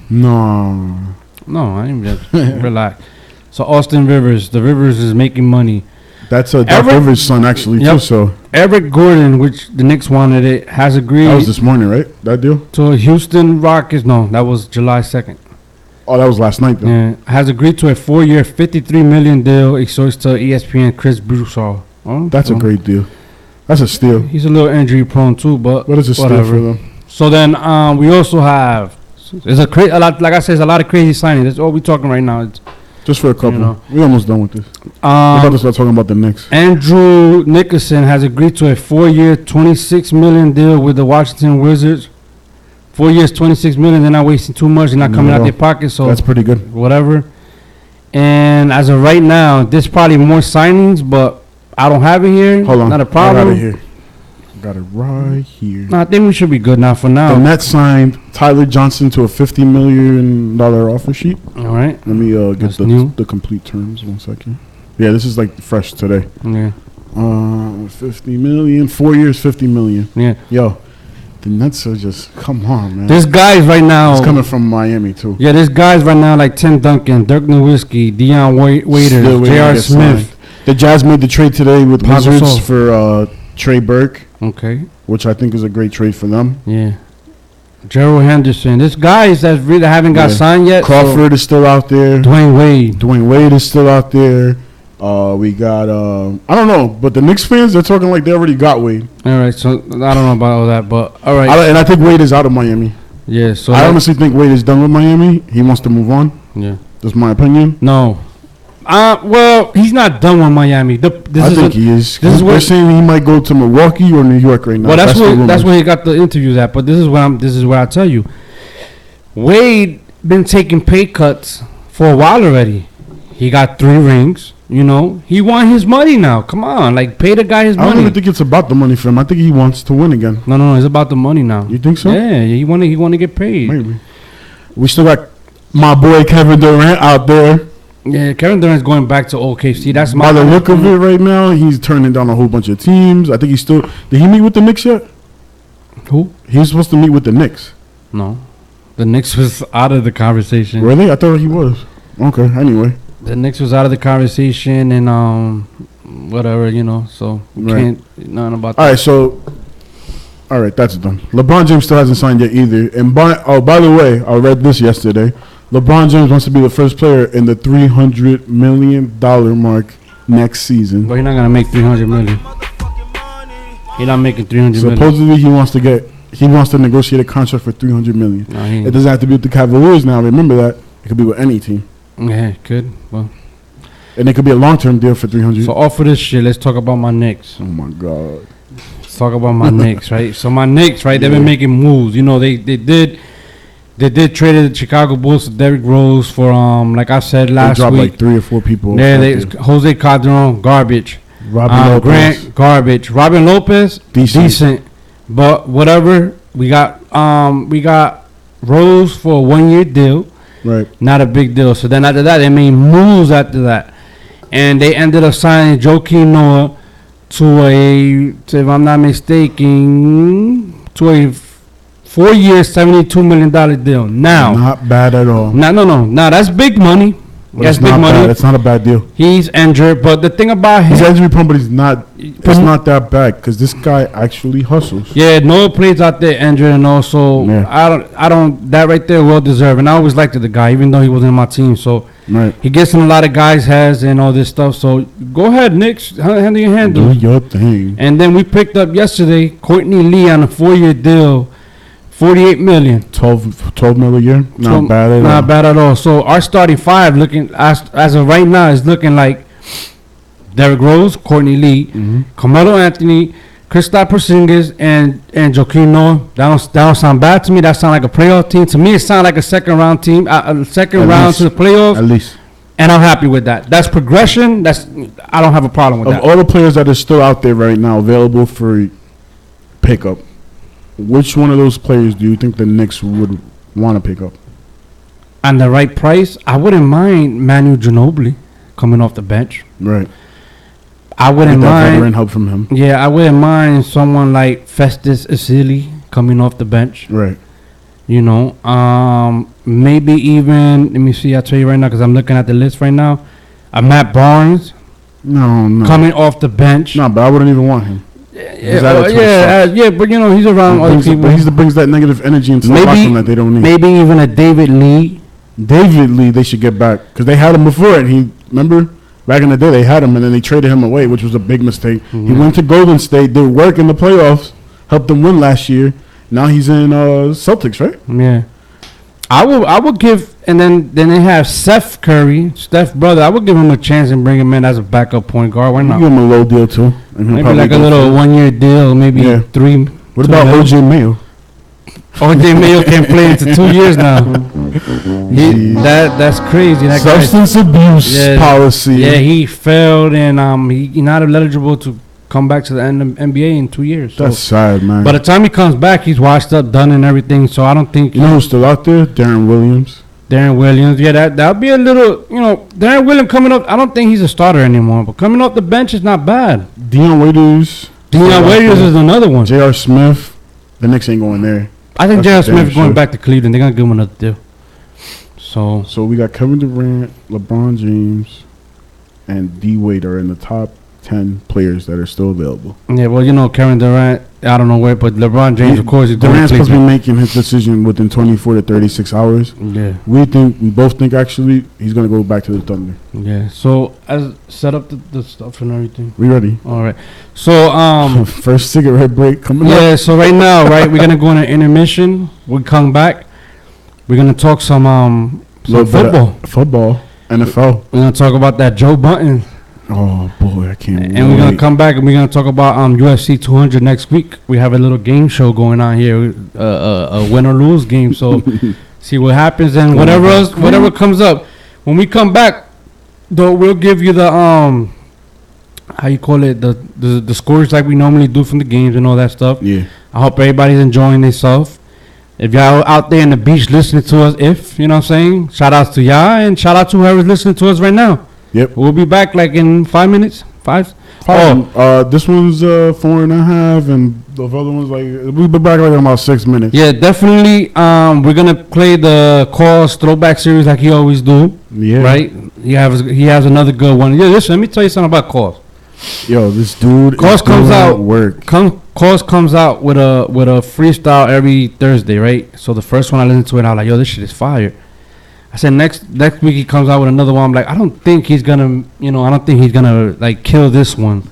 No. No, I didn't just relax. So Austin Rivers, the Rivers is making money. That's Doc Eric- Rivers' son, actually, Yep. too, so. Eric Gordon, which the Knicks wanted it, has agreed That was this morning, right? That deal? to Houston Rockets. No, that was July 2nd. Oh, that was last night, though. Yeah, has agreed to a 4-year, $53 million deal. According to ESPN, Chris Broussard. Oh, That's a well, great deal. That's a steal. He's a little injury prone too, but What is a steal whatever. for them? So then we also have there's a lot, like I said, there's a lot of crazy signings. That's all we're talking right now. It's, Just for a couple. know. We're almost done with this. We're about to start talking about the Knicks. Andrew Nicholson has agreed to a 4-year, $26 million deal with the Washington Wizards. 4 years, $26 million. They're not wasting too much. They're not coming out No. their pocket, so That's pretty good. whatever. And as of right now, there's probably more signings, but I don't have it here. Hold on. Not a I got problem. it here. Got it right here. No, I think we should be good now for The now. Nets signed Tyler Johnson to a $50 million offer sheet. All right. Let me get That's new. the complete terms. 1 second. Yeah, this is like fresh today. Yeah. 50 million, 4 years, 50 million. Yeah. Yo, the Nets are just, come on, man. There's guys right now. It's coming from Miami, too. Yeah, there's guys right now like Tim Duncan, Dirk Nowitzki, Deion Waiters, Still waiting to J.R. get Smith. signed. The Jazz made the trade today with Pau Wizards Gasol. for Trey Burke, Okay. which I think is a great trade for them. Yeah. Gerald Henderson. There's guys that really haven't got Yeah. signed yet. Crawford is still out there. So Dwayne Wade. Dwayne Wade is still out there. We got I don't know, but the Knicks fans, they're talking like they already got Wade. All right. So I don't know about all that, but all right. And I think Wade is out of Miami. Yeah. So I that- honestly think Wade is done with Miami. He wants to move on. Yeah. That's my opinion. No. Well, he's not done with Miami. I think he is. this is They're what- saying he might go to Milwaukee or New York right now. Well, that's the where rumors. he got the interviews at. But this is where I tell you, Wade been taking pay cuts for a while already. He got 3 rings. You know, he want his money now. Come on, like pay the guy his I don't money. even think it's about the money for him. I think he wants to win again. No, it's about the money now. You think so? Yeah, he want to get paid. Maybe. We still got my boy Kevin Durant out there. Yeah, Kevin Durant's going back to OKC. That's By my the look of it right now, he's turning down a whole bunch of teams. I think he's still. Did he meet with the Knicks yet? Who? He was supposed to meet with the Knicks. No, the Knicks was out of the conversation. Really? I thought he was. Okay. Anyway. The Knicks was out of the conversation, and whatever, you know. So we Right. can't nothing about that. All right. So. All right. That's done. LeBron James still hasn't signed yet either. And by the way, I read this yesterday. LeBron James wants to be the first player in the $300 million mark next season. But he's not gonna make 300 million. He's not making 300 million. Supposedly he wants to negotiate a contract for $300 million. No, he It doesn't have to be with the Cavaliers now. Remember that. It could be with any team. yeah, good. Well, And it could be a long-term deal for $300. so off of this shit, let's talk about my Knicks. Oh my God. Let's talk about my Knicks, right? So my Knicks, right? They've been making moves. You know, they did trade the Chicago Bulls to Derrick Rose for like I said They last dropped week. like 3 or 4 people. Yeah, out they there. Jose Calderon, garbage. Robin Lopez. Grant, garbage. Robin Lopez, Decent. decent. But whatever. We got Rose for a 1-year deal. Right. Not a big deal. So then after that, they made moves after that. and they ended up signing Joakim Noah if I'm not mistaken, to a 4-year, $72 million deal. Now, Not bad at all. no. Now that's big money. But That's it's big not money. bad. It's not a bad deal. He's injured, but the thing about He's him, injury prone, but it's not that bad because this guy actually hustles. yeah, Noah plays out there injured, and also Yeah. I don't. That right there, well deserved. And I always liked the guy, even though he wasn't in my team. So Right. he gets in a lot of guys' heads and all this stuff. So go ahead, Nick, handle your Do handle. your thing. And then we picked up yesterday Courtney Lee on a 4-year deal, $48 million. 12 mil a year. So, Not bad at all. Not bad at all. So our starting five, looking as of right now, is looking like Derrick Rose, Courtney Lee, Carmelo Anthony, Kristaps Porzingis, and Joakim Noah. That don't sound bad to me. That sound like a playoff team. To me, it sounds like a second round team, second At round least. to the playoffs, At least. and I'm happy with that. That's progression. I don't have a problem with Of that. all the players that are still out there right now available for pickup, which one of those players do you think the Knicks would want to pick up? On the right price, I wouldn't mind Manu Ginobili coming off the bench. Right. I wouldn't Get that mind. veteran help from him. Yeah, I wouldn't mind someone like Festus Ezeli coming off the bench. Right. You know, maybe even, let me see, I'll tell you right now because I'm looking at the list right now. Matt Barnes No. coming off the bench. No, but I wouldn't even want him. His attitude sucks. yeah, but you know, he's around other people. But he brings that negative energy into the locker room that they don't need. Maybe even a David Lee. David Lee, they should get back because they had him before, and he remember back in the day they had him, and then they traded him away, which was a big mistake. He went to Golden State, did work in the playoffs, helped them win last year. Now he's in Celtics, right? Yeah. I would give, and then they have Steph Curry, Steph's brother. I would give him a chance and bring him in as a backup point guard. Why You not? give him a low deal too. and he'll Maybe probably like a go little for it. 1-year deal, maybe Yeah. 3. What 2 about million. OJ Mayo? OJ Mayo can't play into 2 years now. That's crazy. That guy, Substance abuse Yeah. policy. yeah, he failed and he's not eligible to come back to the NBA in 2 years. So. That's sad, man. By the time he comes back, he's washed up, done, and everything. So I don't think you know who's still out there? Darren Williams. Darren Williams. Yeah, that'll be a little. Darren Williams coming up. I don't think he's a starter anymore, but coming off the bench is not bad. Dion Waiters. Deion Waiters is another one. J.R. Smith. The Knicks ain't going there. I think That's J.R. a damn Smith going sure. back to Cleveland. They're gonna give him another deal. So So we got Kevin Durant, LeBron James, and D Wade are in the top 10 players that are still available. yeah, well, Kevin Durant. I don't know where, but LeBron James, of course, is going to Durant's supposed to be Cleveland. making his decision within 24 to 36 hours. Yeah, We both think actually he's gonna go back to the Thunder. yeah. So as set up the stuff and everything. We ready? All right. So First cigarette break coming up. yeah. So right now, right, we're gonna go on an intermission. We come back. We're gonna talk some Little bit of football. Football. NFL. We're gonna talk about that Joe Button. Oh boy, I can't wait. And we're gonna come back and we're gonna talk about UFC 200 next week. We have a little game show going on here, a win or lose game. So see what happens and whatever comes up. When we come back, though, we'll give you the how you call it, the scores like we normally do from the games and all that stuff. Yeah. I hope everybody's enjoying themselves. If y'all out there in the beach listening to us, you know what I'm saying, shout outs to y'all and shout out to whoever's listening to us right now. Yep. We'll be back like in 5 minutes. 5. This one's 4.5, and the other one's like we'll be back like in about 6 minutes. Yeah, definitely. We're gonna play the Calls throwback series like he always do. Yeah. Right. He has another good one. Yeah, listen. Let me tell you something about Calls. Yo, this dude. Calls is comes doing out. Work. Calls comes out with a freestyle every Thursday, right? So the first one I listened to it, I was like, yo, this shit is fire. I said next week he comes out with another one. I'm like, I don't think he's gonna like kill this one.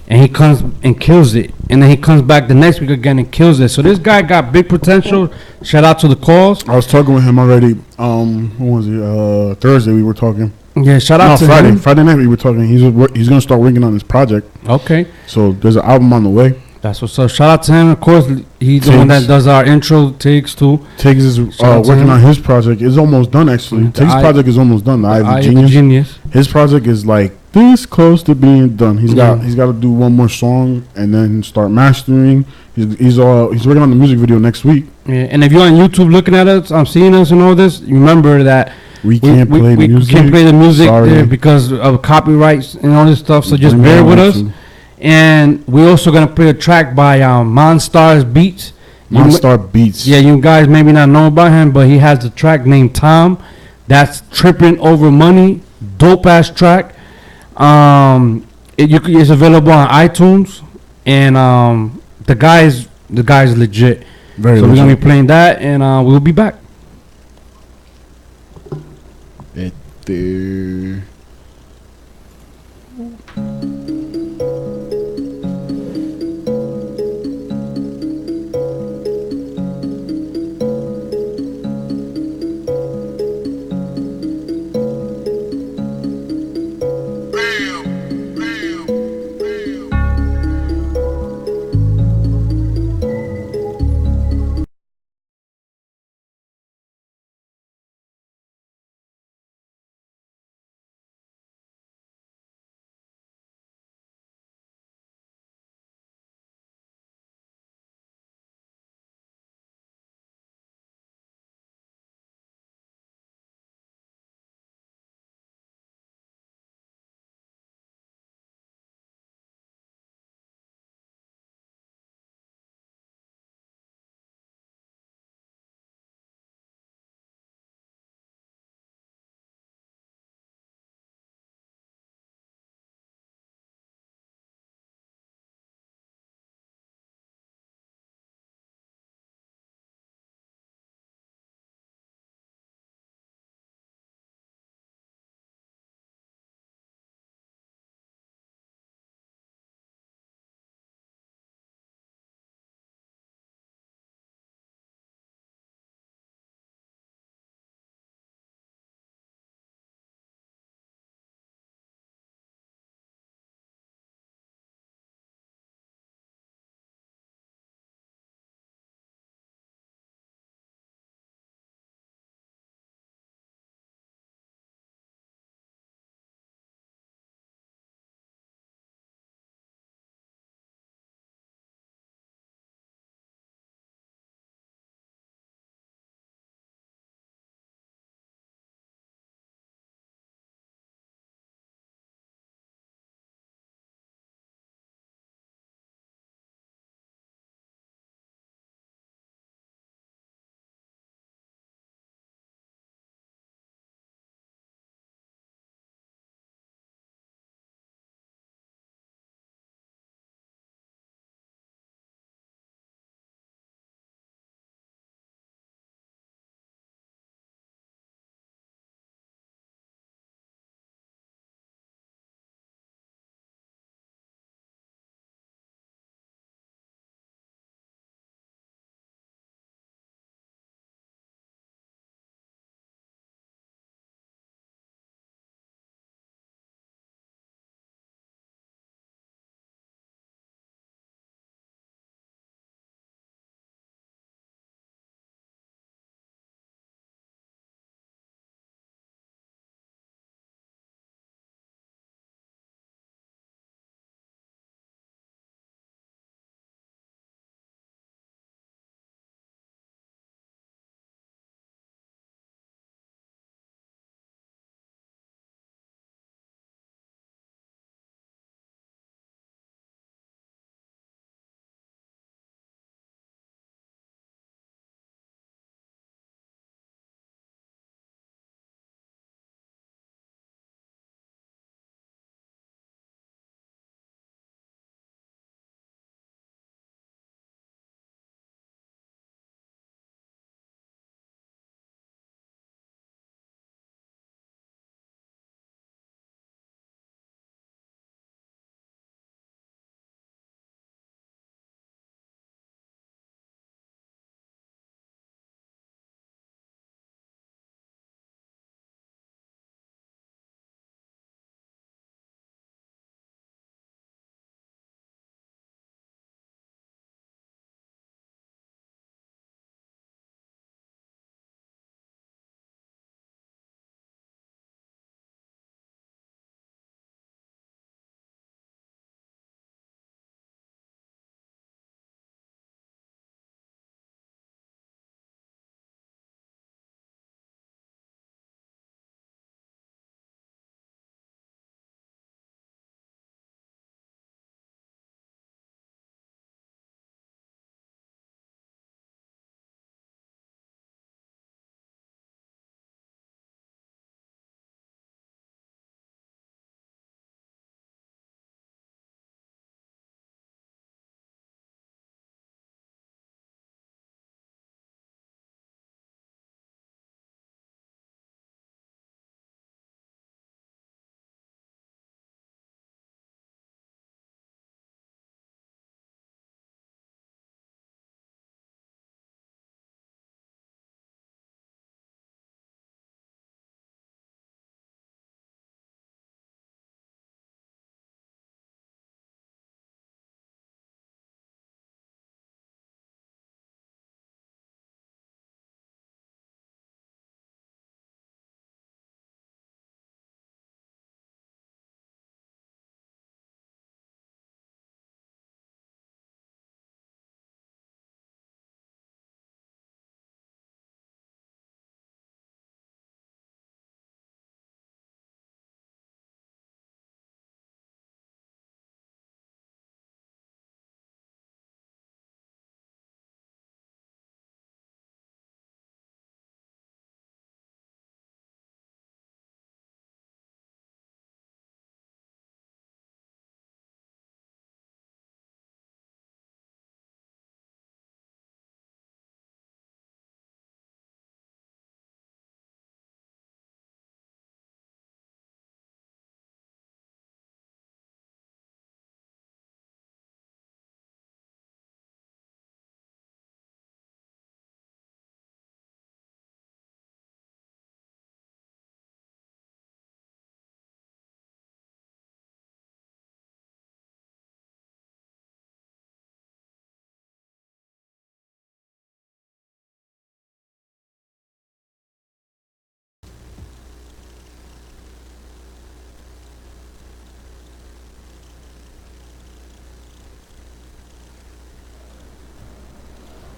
And he comes and kills it. And then he comes back the next week again and kills it. So this guy got big potential. Shout out to the Calls. I was talking with him already. What was it? Thursday we were talking. Yeah, shout out to Friday. him. Friday night we were talking. He's gonna start working on this project. Okay. So there's an album on the way. That's what's up. Shout out to him. Of course, he's the one that Tiggs. does our intro takes too. Tiggs is Shout out to working him. on his project. It's almost done actually. The Tiggs' Eye- project is almost done. The Eye of the I Genius. Genius. His project is like this close to being done. He's got to do one more song and then start mastering. He's working on the music video next week. Yeah, and if you're on YouTube looking at us, I'm seeing us and all this. Remember that We can't play the music. We can't play the music Sorry. there because of copyrights and all this stuff. So just Bring bear it with on us. to And we're also gonna play a track by Monstars Beats. Monstar Beats. Yeah, you guys maybe not know about him, but he has a track named Tom. That's Tripping Over Money. Dope ass track. It's available on iTunes, and the guy's legit. Very So we're gonna legit. be playing that, and we'll be back. There.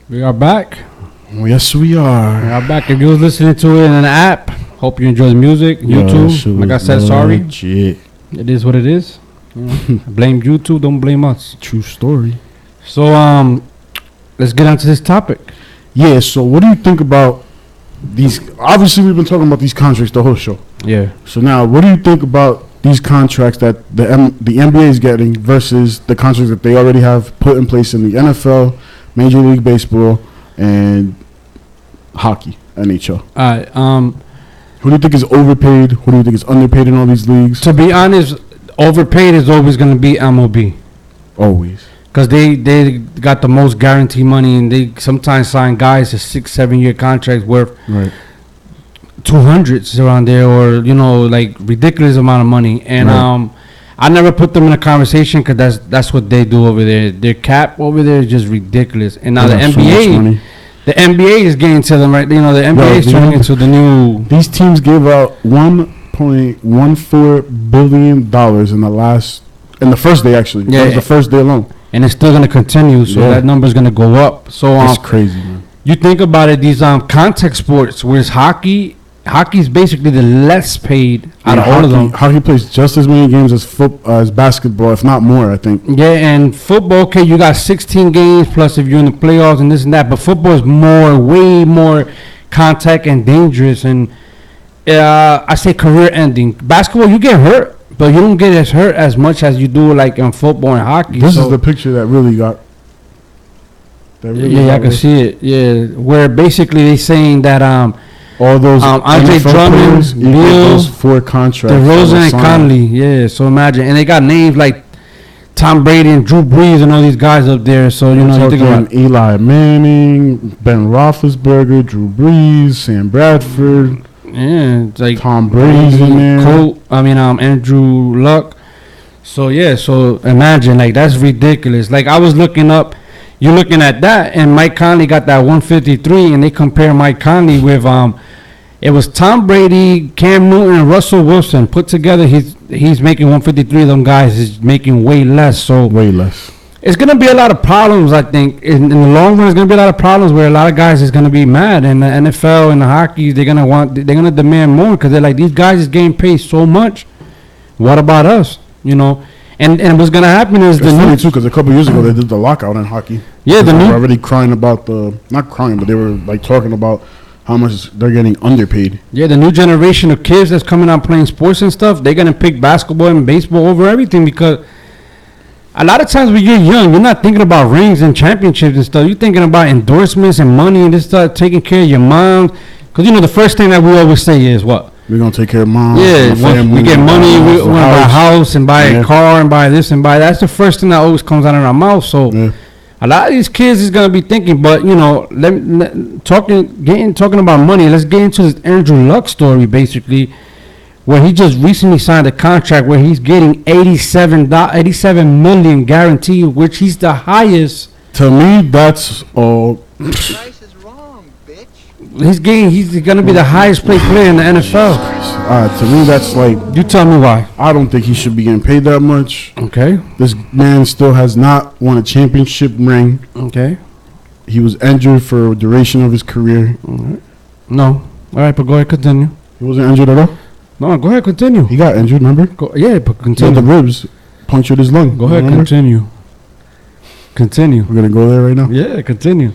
We are back. Yes, we We are. are back. If you was listening to it in an app, hope you enjoy the music. YouTube, like I said, sorry. Legit. It is what it is. You know, blame YouTube, don't blame us. True story. So, let's get on to this topic. Yeah, so what do you think about these? Obviously, we've been talking about these contracts the whole show. Yeah. So now, what do you think about these contracts that the NBA is getting versus the contracts that they already have put in place in the NFL, Major League Baseball, and hockey, NHL? Who do you think is overpaid? Who do you think is underpaid in all these leagues? To be honest, overpaid is always going to be MLB. Always. Because they got the most guaranteed money, and they sometimes sign guys to 6-7 year contracts worth Right. 200s around there, or like ridiculous amount of money. And Right. I never put them in a conversation because that's what they do over there. Their cap over there is just ridiculous. And now They the got so much NBA, money. the NBA is getting to them, right? The NBA is you turning know- into the new. These teams gave out $1.14 billion in the first day, actually. Yeah. That was the first day alone. And it's still going to continue, so Yeah. that number's going to go up. So That's crazy, man. you think about it, these contact sports, whereas hockey's basically the less paid out of all of them. Hockey plays just as many games as basketball, if not more, I think. Yeah, and football, okay, you got 16 games plus if you're in the playoffs and this and that, but football is way more contact and dangerous, and I say career ending. Basketball, you get hurt, but you don't get as hurt as much as you do like in football and hockey. This so is the picture that really got. yeah, I can see it. Yeah, where basically they saying that all those Andre NFL Drummond, players equal Neal, those 4 contracts. DeRozan and signed. Conley. Yeah, so imagine, and they got names like Tom Brady and Drew Brees and all these guys up there. So you think about Eli Manning, Ben Roethlisberger, Drew Brees, Sam Bradford, it's like Tom Brady's in there. Andrew Luck. So yeah, so imagine, like, that's ridiculous. Like, I was looking up, you're looking at that, and Mike Conley got that 153, and they compare Mike Conley with it was Tom Brady, Cam Newton, and Russell Wilson put together. He's making 153. Them guys is making way less. So Way less. it's gonna be a lot of problems. I think in the long run, it's gonna be a lot of problems where a lot of guys is gonna be mad. And the NFL and the hockey, they're gonna demand more because they're like, these guys is getting paid so much. What about us? And what's gonna happen is It's funny too, because a couple years ago they did the lockout in hockey. Yeah, They the were new already crying about not crying, but they were like talking about how much they're getting underpaid. the new generation of kids that's coming out playing sports and stuff, they're gonna pick basketball and baseball over everything because a lot of times when you're young, you're not thinking about rings and championships and stuff. You're thinking about endorsements and money and this stuff, taking care of your mom. Because the first thing that we always say is what? We're gonna take care of mom. Yeah, my once family, we get money, we want to buy a house and buy a car and buy this and buy that. That's the first thing that always comes out of our mouth. So Yeah. a lot of these kids is gonna be thinking, but talking about money. Let's get into this Andrew Luck story, basically, where he just recently signed a contract where he's getting $87 million guaranteed, which he's the highest. To me, that's all. He's gonna be the highest paid player in the NFL. To me, that's like, You tell me why. I don't think he should be getting paid that much. Okay. This man still has not won a championship ring. Okay. He was injured for a duration of his career. No. All right, but go ahead, continue. He wasn't injured at all. No, go ahead, continue. He got injured, remember? Yeah, but He had continue. the ribs punctured his lung. Go ahead, remember? continue. Continue. We're gonna go there right now. Yeah, continue.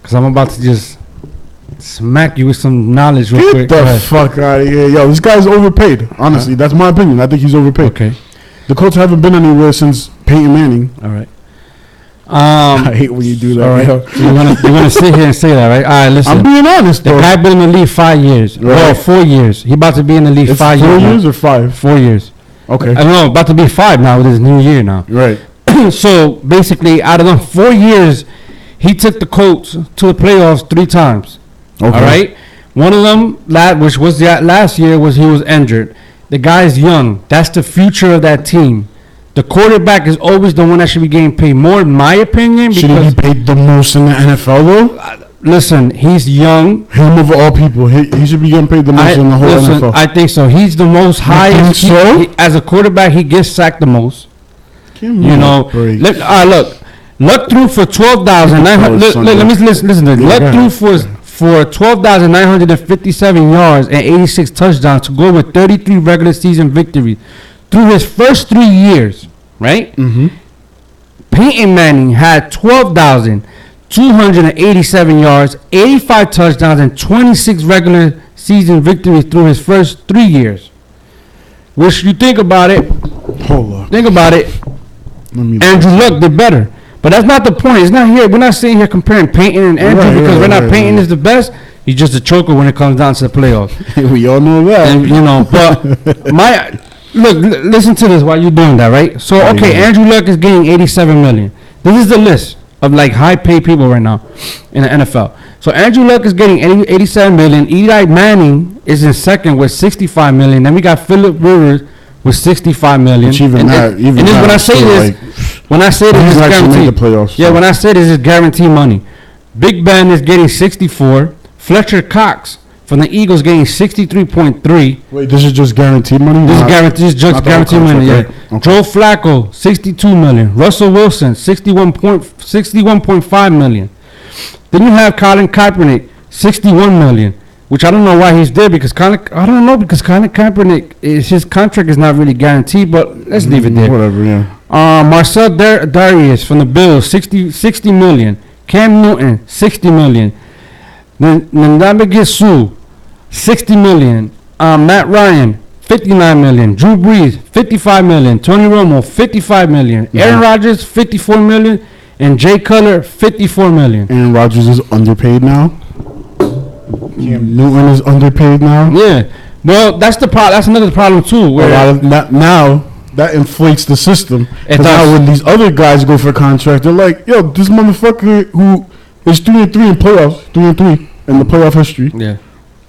Because I'm about to just smack you with some knowledge real Get quick. Go the ahead. fuck out of here, yo! This guy's overpaid. Honestly, that's my opinion. I think he's overpaid. Okay. The Colts haven't been anywhere since Peyton Manning. All right. I hate when you do that. All right. yo. So you're gonna sit here and say that, right? All right, listen. I'm being honest, The though. guy been in the league 5 years. Right. Well, 4 years. He about to be in the league It's 5 4 years. years now. or 5? 4 years. Okay. I don't know. About to be 5 now with his new year now. Right. So basically, out of them 4 years, he took the Colts to the playoffs 3 times. Okay. All right. One of them, which was last year, was he was injured. The guy's young. That's the future of that team. The quarterback is always the one that should be getting paid more, in my opinion. Should he Because be paid the most in the NFL, though? listen, he's young. Him of all people, he should be getting paid the most in the whole NFL. I think so. He's the most highest. think so? As a quarterback, he gets sacked the most. Give me You a know, break. look. Luck threw for 12,900. Let me listen to this. Luck threw for 12,957 yards and 86 touchdowns to go with 33 regular season victories through his first 3 years. Right? Mm-hmm. Peyton Manning had 12,287 yards, 85 touchdowns, and 26 regular season victories through his first 3 years. Which you think about it. Hold up. Think about it. Andrew Luck did better. But that's not the point. It's not here. We're not sitting here comparing Peyton and Andrew because we're not Peyton is the best. He's just a choker when it comes down to the playoffs. We all know that. And, but listen to this while you're doing that, right? So, okay, Andrew Luck is getting $87 million. This is the list of like high-paid people right now in the NFL. So Andrew Luck is getting $87 million. Eli Manning is in second with $65 million. Then we got Phillip Rivers with $65 million. When I say this, it's guaranteed. When I say this, it's guaranteed money. Big Ben is getting 64. Fletcher Cox from the Eagles getting 63.3. Wait, this is just guaranteed money? This is just guaranteed money. Yeah. Okay. Joe Flacco, $62 million. Russell Wilson, $61.5 million. Then you have Colin Kaepernick, $61 million, which I don't know why he's there because Colin Kaepernick his contract is not really guaranteed, but let's leave it there. Whatever, yeah. Marcel Darius from the Bills, $60 million. Cam Newton, $60 million. Then Ndamukong Suh, $60 million. Matt Ryan, $59 million. Drew Brees, $55 million. Tony Romo, $55 million. Aaron Rodgers, $54 million. And Jay Cutler, $54 million. Aaron Rodgers is underpaid now. Cam Newton is underpaid now. Yeah. Well, that's the problem. That's another problem too. Where now that inflates the system. Because now when these other guys go for a contract, they're like, yo, this motherfucker who is 3-3 in playoffs, 3-3 in the playoff history. Yeah.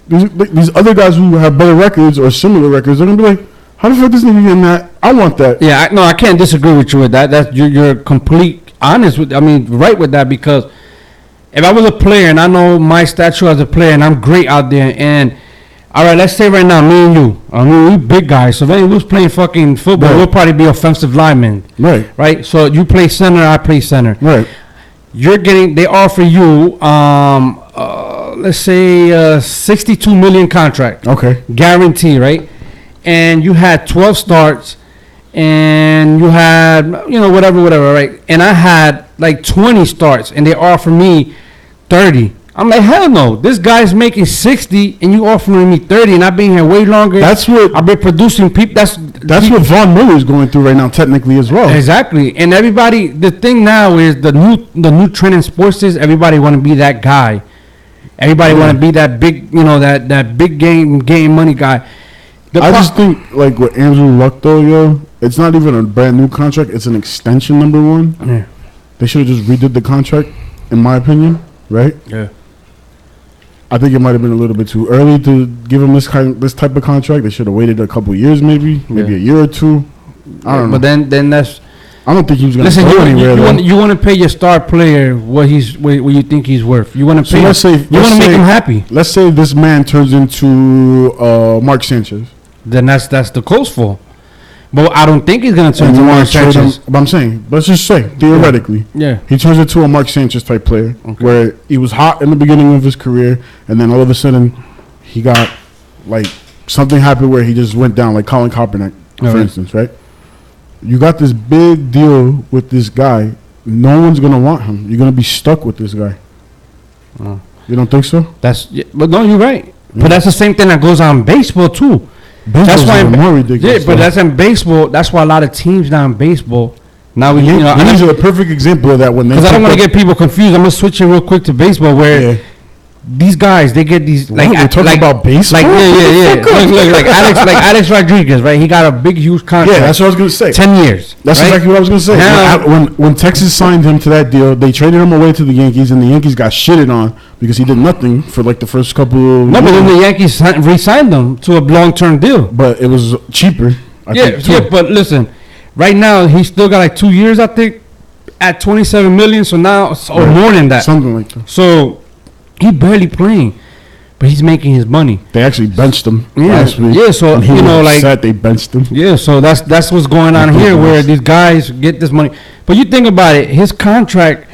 These other guys who have better records or similar records, they're gonna be like, how the fuck this nigga getting that? I want that. Yeah, I can't disagree with you with that. That's you're complete honest with. I mean, right with that because if I was a player and I know my stature as a player and I'm great out there and all right, let's say right now, me and you, I mean, we big guys. So if we was playing fucking football, we'll probably be offensive linemen. Right. So you play center, I play center. Right. They offer you, let's say, 62 million contract. Okay. Guarantee, right? And you had 12 starts, and you had, whatever, right? And I had like 20 starts, and they offer me 30. I'm like, hell no. This guy's making 60, and you offering me 30, and I've been here way longer. That's what I've been producing people. That's what Von Miller is going through right now, technically as well. Exactly. And everybody, the thing now is the new trend in sports is everybody want to be that guy. Everybody want to be that big, that big game money guy. I just think like with Andrew Luck though, yo, it's not even a brand new contract. It's an extension. Number one. Yeah. They should have just redid the contract, in my opinion. Right. Yeah. I think it might have been a little bit too early to give him this type of contract. They should have waited a couple years, maybe a year or two. I don't know. But then that's. I don't think he was going to go anywhere. You want to pay your star player what you think he's worth. You want to pay. So you want to make him happy. Let's say this man turns into Mark Sanchez. Then that's the Colts' fault. But I don't think he's going to turn into Mark Sanchez. But I'm saying, let's just say, theoretically, he turns into a Mark Sanchez type player, where he was hot in the beginning of his career, and then all of a sudden, he got, like, something happened where he just went down, like Colin Kaepernick, for instance, right? You got this big deal with this guy. No one's going to want him. You're going to be stuck with this guy. You don't think so? But no, you're right. Yeah. But that's the same thing that goes on in baseball, too. That's why more ridiculous. Yeah, but that's in baseball. That's why a lot of teams now in baseball. Now we, these are a perfect example of that. Because I don't want to get people confused. I'm gonna switch it real quick to baseball, where these guys they get these we're talking about baseball. Like Alex Rodriguez, right? He got a big, huge contract. Yeah, that's what I was gonna say. 10 years. That's exactly what I was gonna say. Now, when Texas signed him to that deal, they traded him away to the Yankees, and the Yankees got shitted on because he did nothing for like the first couple. No, but then the Yankees re-signed him to a long-term deal. But it was cheaper. I think. But listen, right now he still got like 2 years, I think, at $27 million. So now, or more than that, something like that. So he barely playing. but he's making his money. They actually benched him last week. Yeah, so and he you know, was like upset they benched him. yeah, so that's what's going on here, where these guys get this money. But you think about it, his contract.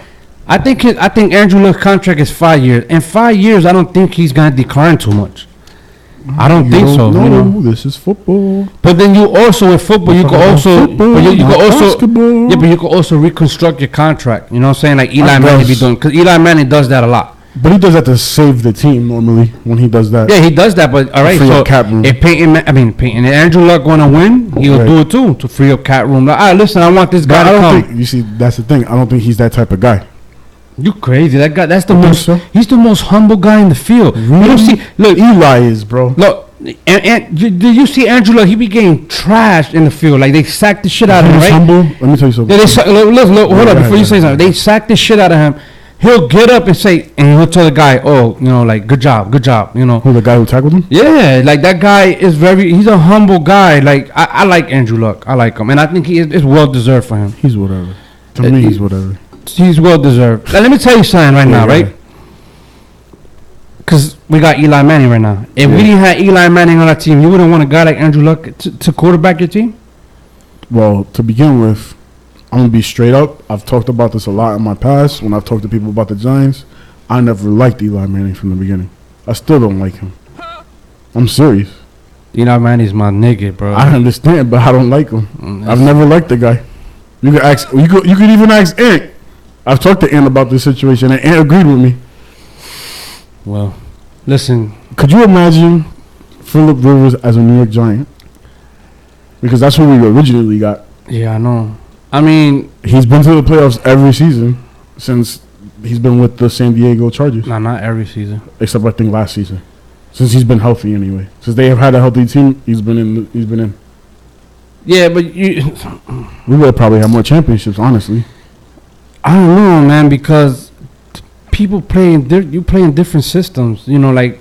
I think Andrew Luck's contract is 5 years. In 5 years, I don't think he's gonna decline too much. I don't think so. No, You know? this is football. But then you also in football, you could also, Football, but you not could also, basketball. yeah, but you could also reconstruct your contract. You know what I'm saying? Like Eli I Manning be guess. doing, because Eli Manning does that a lot. But he does that to save the team normally when he does that. Yeah, he does that. But all right, Free so up cap room. if Peyton, and Andrew Luck want to win, he'll Right. do it too to free up cap room. Like, all right, listen, I want this But guy I to don't come. think, you see, that's the thing. I don't think he's that type of guy. You crazy? That guy, that's the I think most. so. He's the most humble guy in the field. You don't see. Look, Eli is, bro. look. And did you see Andrew Luck? He be getting trashed in the field. Like they sacked the shit out of him, He's right? humble. Let me tell you something. Yeah, look, hold up Go before you ahead, say something. They sack the shit out of him. He'll get up and say, and he'll tell the guy, "Oh, you know, like good job, you know." Who, the guy who tackled him? Yeah, like that guy is he's a humble guy. Like I like Andrew Luck. I like him, and I think it's well deserved for him. He's whatever. To me, he's whatever. He's well deserved. Now, let me tell you something right now, Yeah. right? Because we got Eli Manning right now. If we didn't have Eli Manning on our team, you wouldn't want a guy like Andrew Luck to quarterback your team? Well, to begin with, I'm going to be straight up. I've talked about this a lot in my past when I've talked to people about the Giants. I never liked Eli Manning from the beginning. I still don't like him. I'm serious. Eli Manning's my nigga, bro. I understand, but I don't like him. I've never liked the guy. You could ask. You could even ask Ant. I've talked to Ant about this situation, and Ant agreed with me. Well, listen. Could you imagine Phillip Rivers as a New York Giant? Because that's what we originally got. Yeah, I know. I mean, He's been to the playoffs every season since he's been with the San Diego Chargers, not every season. except I think last season. Since he's been healthy anyway. Since they have had a healthy team, he's been in. Yeah, but you, We would probably have more championships, honestly. I don't know, man, because people you play in different systems. You know, like.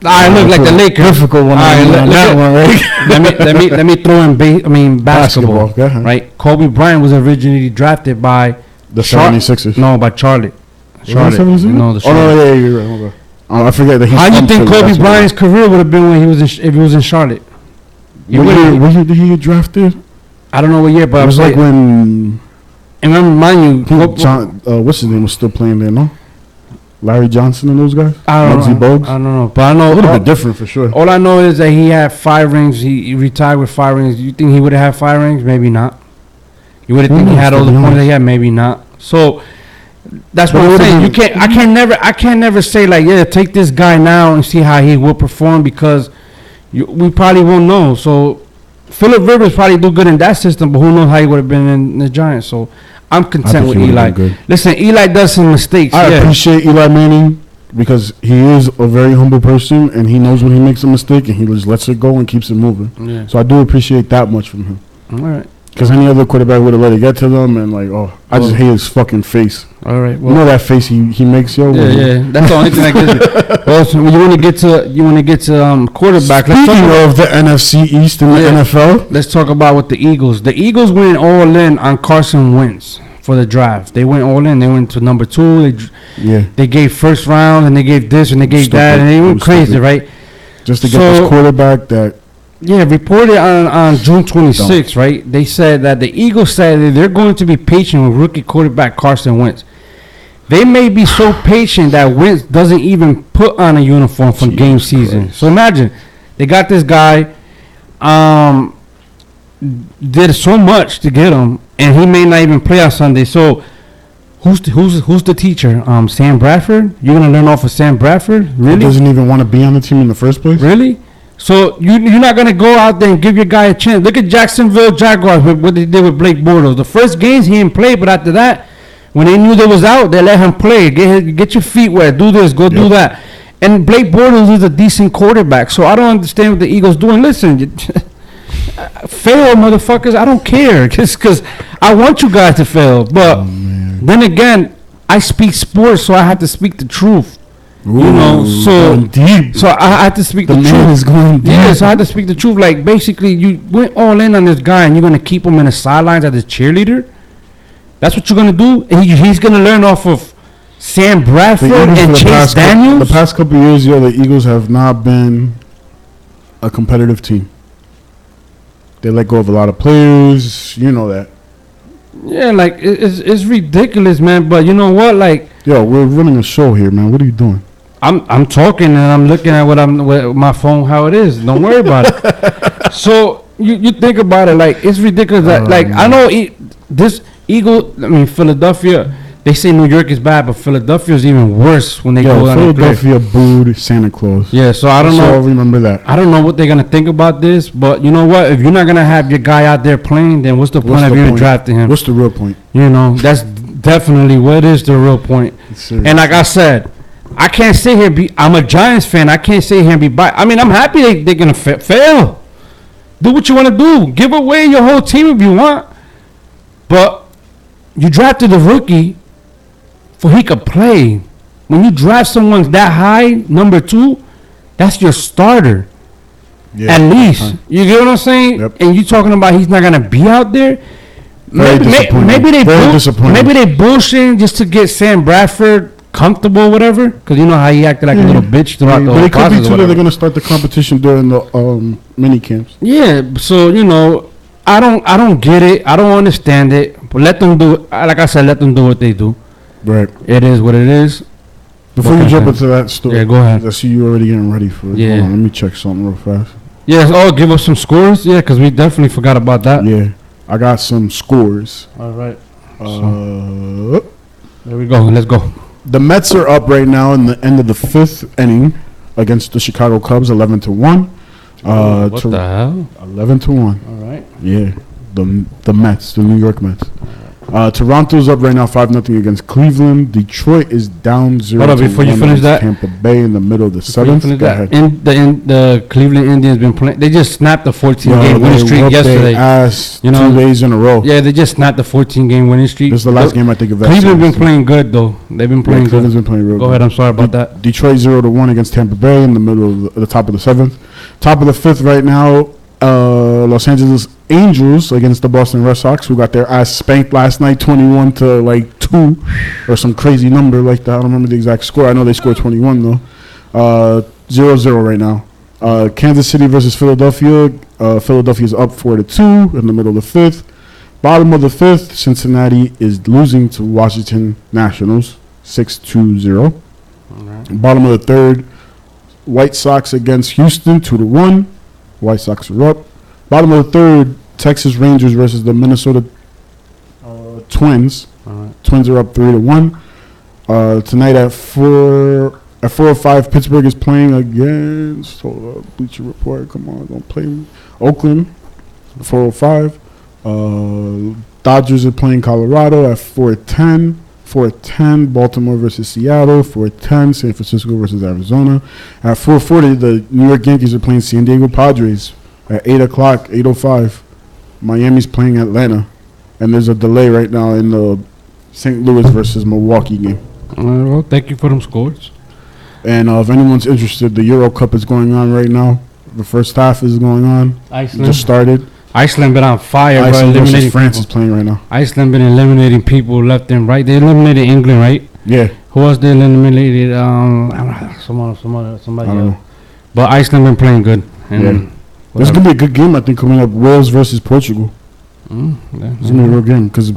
I look like the Lakers. Difficult one. Alright, on that one, right? let me throw in basketball. Go ahead. Right, Kobe Bryant was originally drafted by The Char- 76ers. No, by Charlotte. Charlotte. 76ers? No, the Oh, Charlotte. no, yeah, you're right. Okay. I forget that he's How you from think Philly, Kobe that's what- Bryant's career would have been when he was if he was in Charlotte? He What would've- year did he get drafted? I don't know what year, but It I was like when and remember, mind you, John, what's his name, was still playing there, no? Larry Johnson and those guys? I don't Muggsy know. Bogues? I don't know, but I know It would have been different for sure. all I know is that he had 5 rings. He retired with 5 rings. You think he would have had 5 rings? Maybe not. You would have Who think he knows, had to all the be points honest. that he had? Maybe not. So that's what But I'm it saying. You would've can't. I can't never say like, yeah, take this guy now and see how he will perform, because we probably won't know. So Phillip Rivers probably do good in that system, but who knows how he would have been in the Giants. So I'm I content think with he would've Eli. been good. Listen, Eli does some mistakes. I yeah. appreciate Eli Manning because he is a very humble person and he knows when he makes a mistake and he just lets it go and keeps it moving. Yeah. So I do appreciate that much from him. All right. Because any other quarterback would have let it get to them and like, I just hate his fucking face. All right. You Well, know that face he makes, yo? yeah. That's the only thing I get. Well, so you want to get to quarterback. Let's Speaking talk, of the NFC East and the Yeah. NFL, let's talk about what the Eagles. The Eagles went all in on Carson Wentz for the draft. They went all in. They went to number 2. yeah, They gave first round, and they gave this, and they gave that, Stupid. and they It went was crazy, stupid. right? just to get So- this quarterback that Yeah, reported on June 26th, right? They said that the Eagles said that they're going to be patient with rookie quarterback Carson Wentz. They may be so patient that Wentz doesn't even put on a uniform for game season. So imagine, they got this guy, did so much to get him, and he may not even play on Sunday. So who's the teacher? Sam Bradford? You're gonna learn off of Sam Bradford? Really? doesn't even want to be on the team in the first place. Really? So you're not gonna go out there and give your guy a chance. Look at Jacksonville Jaguars with what they did with Blake Bortles. The first games he didn't play, but after that, when they knew they was out, they let him play. Get your feet wet. Do this. Go do that. And Blake Bortles is a decent quarterback. So I don't understand what the Eagles doing. Listen, fail, motherfuckers. I don't care, just because I want you guys to fail. But then again, I speak sports, so I have to speak the truth. You know, so Going deep. so I had to speak The the man truth. is going deep. Yeah, so I had to speak the truth. Like, basically, you went all in on this guy, and you're gonna keep him in the sidelines as a cheerleader. That's what you're gonna do. And he's gonna learn off of Sam The Bradford Eagles for and the Chase past Daniels. the past couple years, the Eagles have not been a competitive team. They let go of a lot of players. You know that. Yeah, like it's ridiculous, man. But you know what? Like Yo, we're running a show here, man. What are you doing? I'm talking and I'm looking at with my phone how it is. Don't worry about it. So you think about it, like it's ridiculous. That, like I know this Philadelphia. They say New York is bad, but Philadelphia is even worse when they go down and play. Philadelphia booed Santa Claus. Yeah, so I don't know. Remember that. I don't know what they're gonna think about this, but you know what? If you're not gonna have your guy out there playing, then what's the point of even drafting him? What's the real point? You know, that's definitely what is the real point. And like I said, I can't sit here and be. I'm a Giants fan. I can't sit here and be biased. I mean, I'm happy they're gonna fail. Do what you want to do. Give away your whole team if you want. But you drafted a rookie for he could play. When you draft someone that high, number 2, that's your starter. Yeah, at least. You get what I'm saying? Yep. And you talking about he's not gonna be out there. Maybe they bullshitting just to get Sam Bradford comfortable, whatever. Because you know how he acted like a little bitch throughout the but whole it could be process. too that they're gonna start the competition during the mini camps. Yeah, so you know, I don't get it. I don't understand it. But let them do. Like I said, let them do what they do. Right. It is what it is. Before you jump into that story, yeah, go ahead. I see you already getting ready for it. Yeah. Hold on, let me check something real fast. Yes. Oh, give us some scores. Yeah, because we definitely forgot about that. Yeah, I got some scores. All right. There we go. Let's go. The Mets are up right now in the end of the 5th inning against the Chicago Cubs, 11-1. What the hell? 11-1. All right. Yeah, the Mets, the New York Mets. Toronto's up right now 5-0 against Cleveland. Detroit is down 0. Hold on, before you finish that, Tampa Bay in the middle of the 7th. Go ahead. The Cleveland Indians been playing. They just snapped the 14-game winning streak yesterday. You know, 2 days in a row. Yeah, they just snapped the 14-game winning streak. This is the last game I think of that. Cleveland been playing good though. They've been playing good. Cleveland's been playing real good. Go ahead. I'm sorry about that. Detroit 0-1 against Tampa Bay in the middle of the top of the 7th. Top of the 5th right now. Los Angeles Angels against the Boston Red Sox, who got their ass spanked last night, 21-2, or some crazy number like that. I don't remember the exact score. I know they scored 21 though. 0-0 right now. Kansas City versus Philadelphia. Philadelphia's up 4-2 in the middle of the 5th. Bottom of the 5th, Cincinnati is losing to Washington Nationals, 6-0. Right. Bottom of the 3rd, White Sox against Houston, 2-1. White Sox are up. Bottom of the 3rd, Texas Rangers versus the Minnesota Twins. Right. Twins are up 3-1. Tonight at 4:05, Pittsburgh is playing against. Hold up, Bleacher Report. Come on, don't play me. Oakland, 4:05. Dodgers are playing Colorado at 4:10. 4:10, Baltimore versus Seattle. 4:10, San Francisco versus Arizona. At 4:40, the New York Yankees are playing San Diego Padres. At 8 o'clock, 8:05, Miami's playing Atlanta. And there's a delay right now in the St. Louis versus Milwaukee game. Well, thank you for them scores. And if anyone's interested, the Euro Cup is going on right now. The first half is going on. Iceland just started. Iceland been on fire, Iceland bro. Versus France is playing right now. Iceland been eliminating people left and right. They eliminated England, right? Yeah. Who else they eliminated? Somebody else. But Iceland been playing good. And this is gonna be a good game, I think, coming up. Wales versus Portugal. It's gonna be a real game because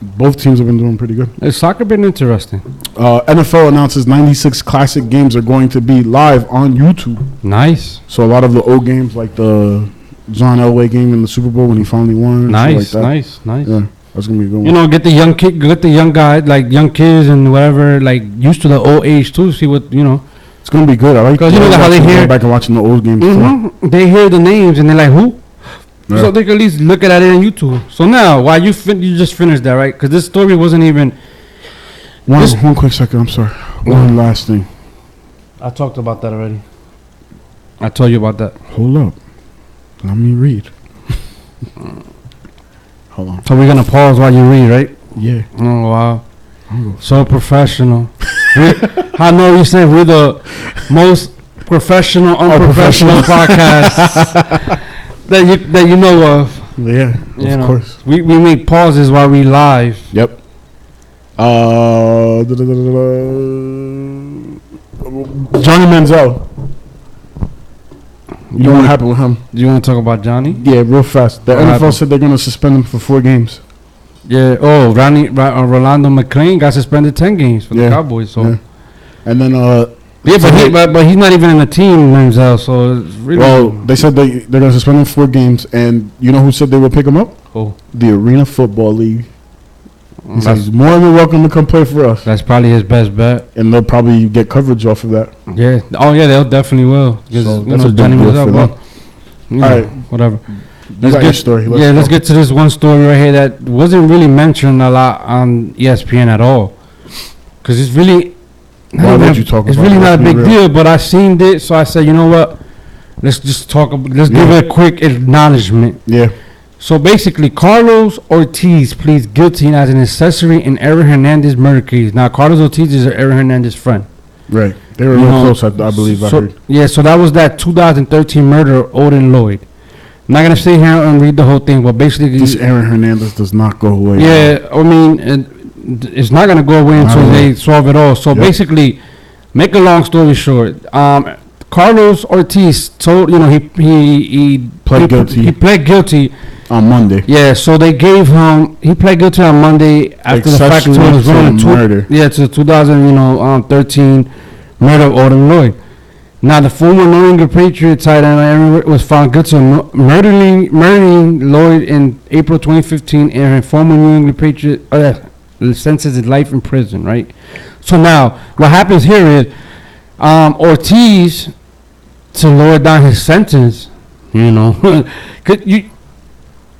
both teams have been doing pretty good. Has soccer been interesting? NFL announces 96 classic games are going to be live on YouTube. Nice. So a lot of the old games, like the John Elway game in the Super Bowl when he finally won. Nice, like nice. Yeah, that's gonna be a good one. You know, get the young guys, like young kids and whatever, like used to the old age too. See what you know. It's gonna be good. I like because you know how they hear back and watching the old games. They hear the names and they're like, who? Yeah. So they can at least look at it on YouTube. So now, why you just finished that, right? Because this story wasn't even. One quick second. I'm sorry. One last thing. I talked about that already. I told you about that. Hold up. Let me read. Hold on. So we're gonna pause while you read, right? Yeah. Oh wow. So professional. I know you said we're the most professional, unprofessional podcast that you know of. Yeah, of course. We make pauses while we live. Yep. Johnny Manziel. You know what happened with him? Do you want to talk about Johnny? Yeah, real fast. The What NFL happened? said they're going to suspend him for 4 games. Yeah. Oh, Rolando McClain got suspended 10 games for the Yeah. Cowboys. So. Yeah. And then, but he's not even in the team, Manziel. So it's really. well, they said they're going to suspend him 4 games. And you know who said they would pick him up? Oh. The Arena Football League. He said That's, he's more than welcome to come play for us. that's probably his best bet. And they'll probably get coverage off of that. Yeah. Oh yeah, they'll definitely will. Because So you that's know a big Johnny deal Manziel. for Well, them. you know, All right. whatever. You got your story. Let's get to this one story right here that wasn't really mentioned a lot on ESPN at all. Because it's really. Why would you talk It's about really it? not a Let's be big real. deal, but I seen it, so I said, you know what? Let's just talk. Let's give Yeah. it a quick acknowledgement. Yeah. So basically, Carlos Ortiz pleads guilty as an accessory in Aaron Hernandez murder case. Now, Carlos Ortiz is Aaron Hernandez's friend. Right. They were You real know, close, I believe. I So, heard. yeah, so that was that 2013 murder of Odin Lloyd. I'm not gonna sit here and read the whole thing, but basically, This Aaron Hernandez does not go away. yeah, I mean, it's not gonna go away until Not they really. solve it all. So Yep. basically, make a long story short, Carlos Ortiz told he Pled guilty. He pled guilty. On Monday. Yeah, so they gave him. He pled guilty on Monday after the fact Accessory he was to running murder. to the 2013 murder of Odin Lloyd. Now, the former New England Patriot tight end was found guilty of murdering Lloyd in April 2015, and former New England Patriot sentenced to life in prison. Right. So now, what happens here is Ortiz, to lower down his sentence, you know, 'cause you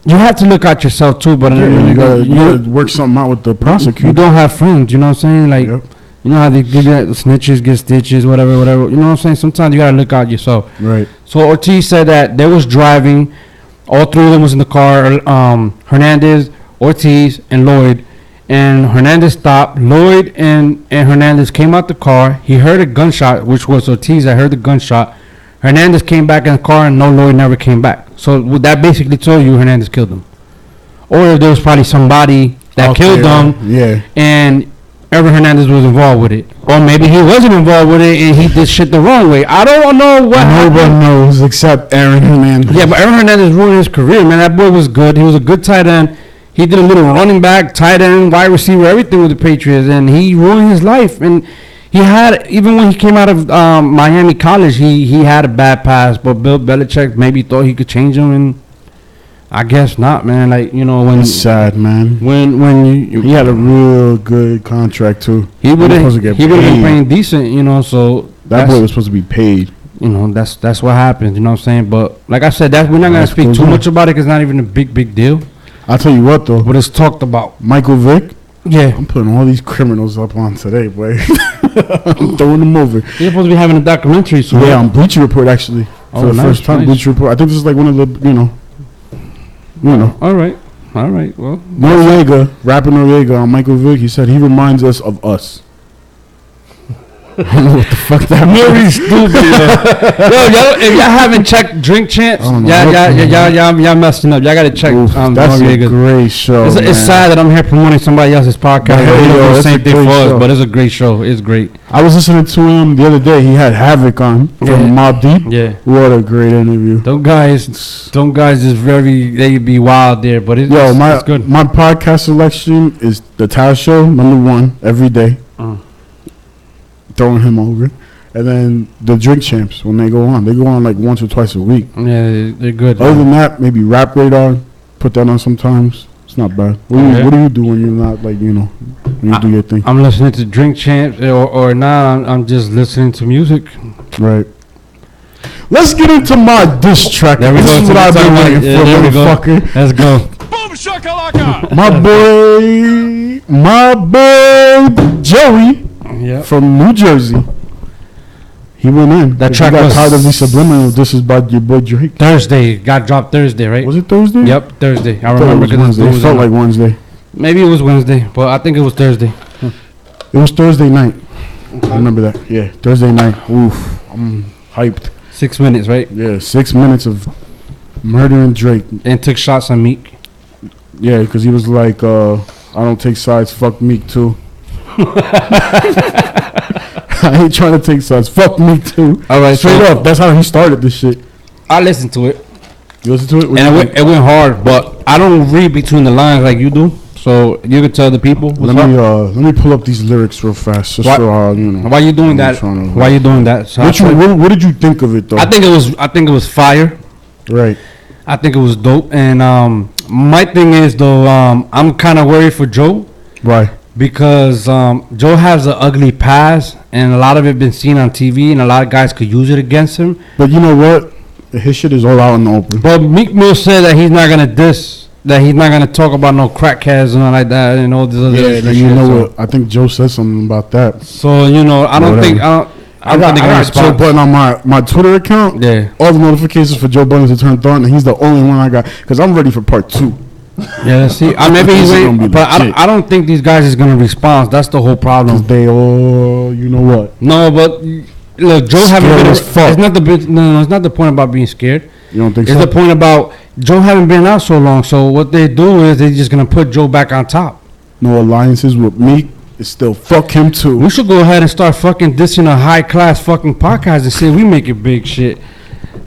have to look at yourself too, but You gotta work something out with the you prosecutor. don't have friends. You know what I'm saying? Like, Yep. you know how they give you snitches get stitches, whatever. You know what I'm saying? Sometimes you gotta look out yourself. Right. So Ortiz said that they was driving, all 3 of them was in the car. Hernandez, Ortiz, and Lloyd. And Hernandez stopped. Lloyd and Hernandez came out the car. He heard a gunshot, which was Ortiz that heard the gunshot. Hernandez came back in the car, and no, Lloyd never came back. So that basically told you Hernandez killed him, or there was probably somebody that Out killed there, them, Yeah. and Evan Hernandez was involved with it, or maybe he wasn't involved with it and he did shit the wrong way. I don't know what Nobody happened. knows except Aaron Hernandez. Yeah, but Aaron Hernandez ruined his career, man. That boy was good. He was a good tight end. He did a little running back, tight end, wide receiver, everything with the Patriots, and he ruined his life. And he had, even when he came out of Miami College, he had a bad pass, but Bill Belichick maybe thought he could change him, and I guess not, man. Like, you know, when It's sad, man. when you He had a real good contract too. he would was supposed to have get been paid. playing decent, you know. So That that's, boy was supposed to be paid. you know, that's what happens. You know what I'm saying? But like I said, we're not gonna Life speak goes too on. much about it. 'Cause it's not even a big deal. I'll tell you what though, But it's talked about. Michael Vick, Yeah, I'm putting all these criminals up on today, boy. I'm throwing them over. you're supposed to be having a documentary soon. Yeah, on Bleacher Report actually. For Oh, the nice, first time, nice. Bleacher Report. I think this is like one of the, you know. All right. Well, Noriega, rapper Noriega on Michael Vick, he said he reminds us of us. I don't know what the fuck that very stupid. Yo, if y'all haven't checked Drink Champs, I don't know. y'all messing up. Y'all gotta check. Oof, that's a Noriega's. great show. It's man. sad that I'm here promoting somebody else's podcast. But hey, We don't yo, do the it's same a thing for great us, show. but it's a great show. It's great. I was listening to him the other day. He had Havoc on from Yeah. Mobb Deep. Yeah. What a great interview. Them guys is they be wild there, but it's good. My podcast selection is the Taz Show, #1 every day. Throwing him over. And then the Drink Champs when they go on like once or twice a week. Yeah, they're good. Other than that, maybe Rap Radar, put that on sometimes. It's not bad. What do you do when you're not like, you know, when you do your thing? I'm listening to Drink Champs, or now I'm just listening to music. Right. Let's get into my diss track. There we This go. is what I've been waiting for, There we go. motherfucker. Let's go. Boom shakalaka! My boy Joey Yeah. from New Jersey. He went in. That He track got was- tired of the subliminal. This is by your boy Drake. Thursday got dropped Thursday, right? Was it Thursday? Yep, Thursday. I I thought it remember was because Wednesday. It felt like Wednesday. maybe it was Wednesday, but I think it was Thursday. It was Thursday night. I remember that. Yeah, Thursday night. Oof, I'm hyped. 6 minutes, right? Yeah, 6 minutes of murdering Drake. And took shots on Meek. Yeah, because he was like, I don't take sides. Fuck Meek too. I ain't trying to take sides. Fuck me too. All right, Straight so up. That's how he started this shit. I listened to it, You listen to it? What and you it went hard, but I don't read between the lines like you do. So you can tell the people. Let me pull up these lyrics real fast, just Why- so you know. Why you doing I'm that? trying to- Why you doing that? So What did you think of it though? I think it was fire. Right. I think it was dope. And my thing is though, I'm kind of worried for Joe Right. because Joe has an ugly past, and a lot of it been seen on TV, and a lot of guys could use it against him. But you know what? His shit is all out in the open. But Meek Mill said that he's not gonna diss, that he's not gonna talk about no crackheads and all like that, and all this other Yeah, shit. you know So- what? I think Joe said something about that. So I don't Whatever. think I don't think they're gonna Joe respond. Budden on my Twitter account. Yeah. All the notifications for Joe Budden to turn on, and he's the only one I got because I'm ready for part 2. Yeah, see, maybe This he's is gonna waiting, be but legit. I don't think these guys is gonna respond. That's the whole problem. They all, you know what? No, but look, Joe haven't Scared been. as fuck. It's not the big. No, it's not the point about being scared. You don't think It's so? the point about Joe haven't been out so long. So what they do is they just gonna put Joe back on top. No alliances with Meek. It's still fuck him too. We should go ahead and start fucking dissing a high class fucking podcast and say we make it big shit.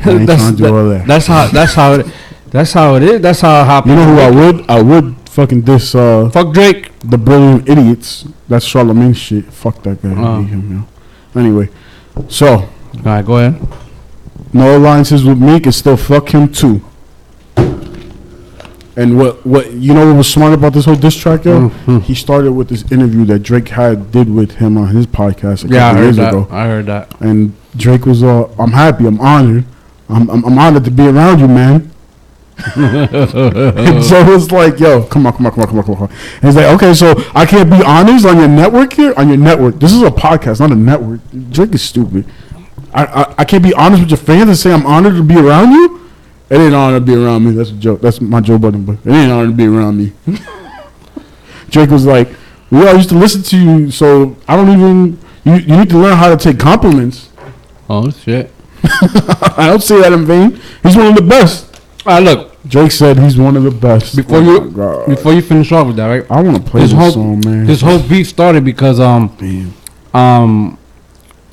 I ain't trying to do all that. That's how it. That's how it is. That's how. You know who I would? I would fucking diss Fuck Drake. the Brilliant Idiots. That's Charlamagne shit. Fuck that guy. I hate him, yo. Anyway, so All right, go ahead. no alliances with Meek. It's still fuck him too. And what you know what was smart about this whole diss track, yo? He started with this interview that Drake did with him on his podcast a couple Yeah, I heard years that. ago. I heard that. And Drake was I'm happy, I'm honored. I'm honored to be around you, man. And Joe was like, yo, come on. And he's like, okay, so I can't be honest on your network here? On your network. This is a podcast, not a network. Drake is stupid. I can't be honest with your fans and say I'm honored to be around you? It ain't honor to be around me. That's a joke. That's my Joe Budden, but it ain't honor to be around me. Drake was like, we all used to listen to you, so I don't even, you need to learn how to take compliments. Oh shit. I don't say that in vain. He's one of the best. All right, look. Drake said he's one of the best. Before you finish off with that, right? I want to play this song, man. This whole beef started because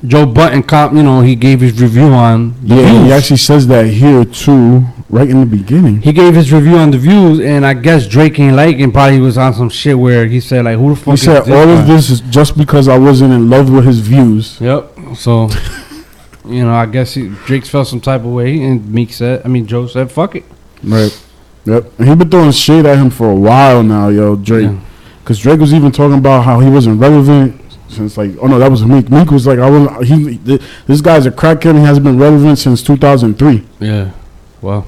Joe Budden, he gave his review on the Yeah, he Views. actually says that here too, right in the beginning. He gave his review on the Views, and I guess Drake ain't like, and probably was on some shit where he said like, "Who the fuck?" He is said this all guy? of this is just because I wasn't in love with his views. Yep. So, I guess Drake felt some type of way, and Joe said, "Fuck it." Right. Yep. And he been throwing shade at him for a while now, yo, Drake. Yeah. Because Drake was even talking about how he wasn't relevant since that was Meek. Meek was like, this guy's a crackhead and he hasn't been relevant since 2003. Yeah. Well,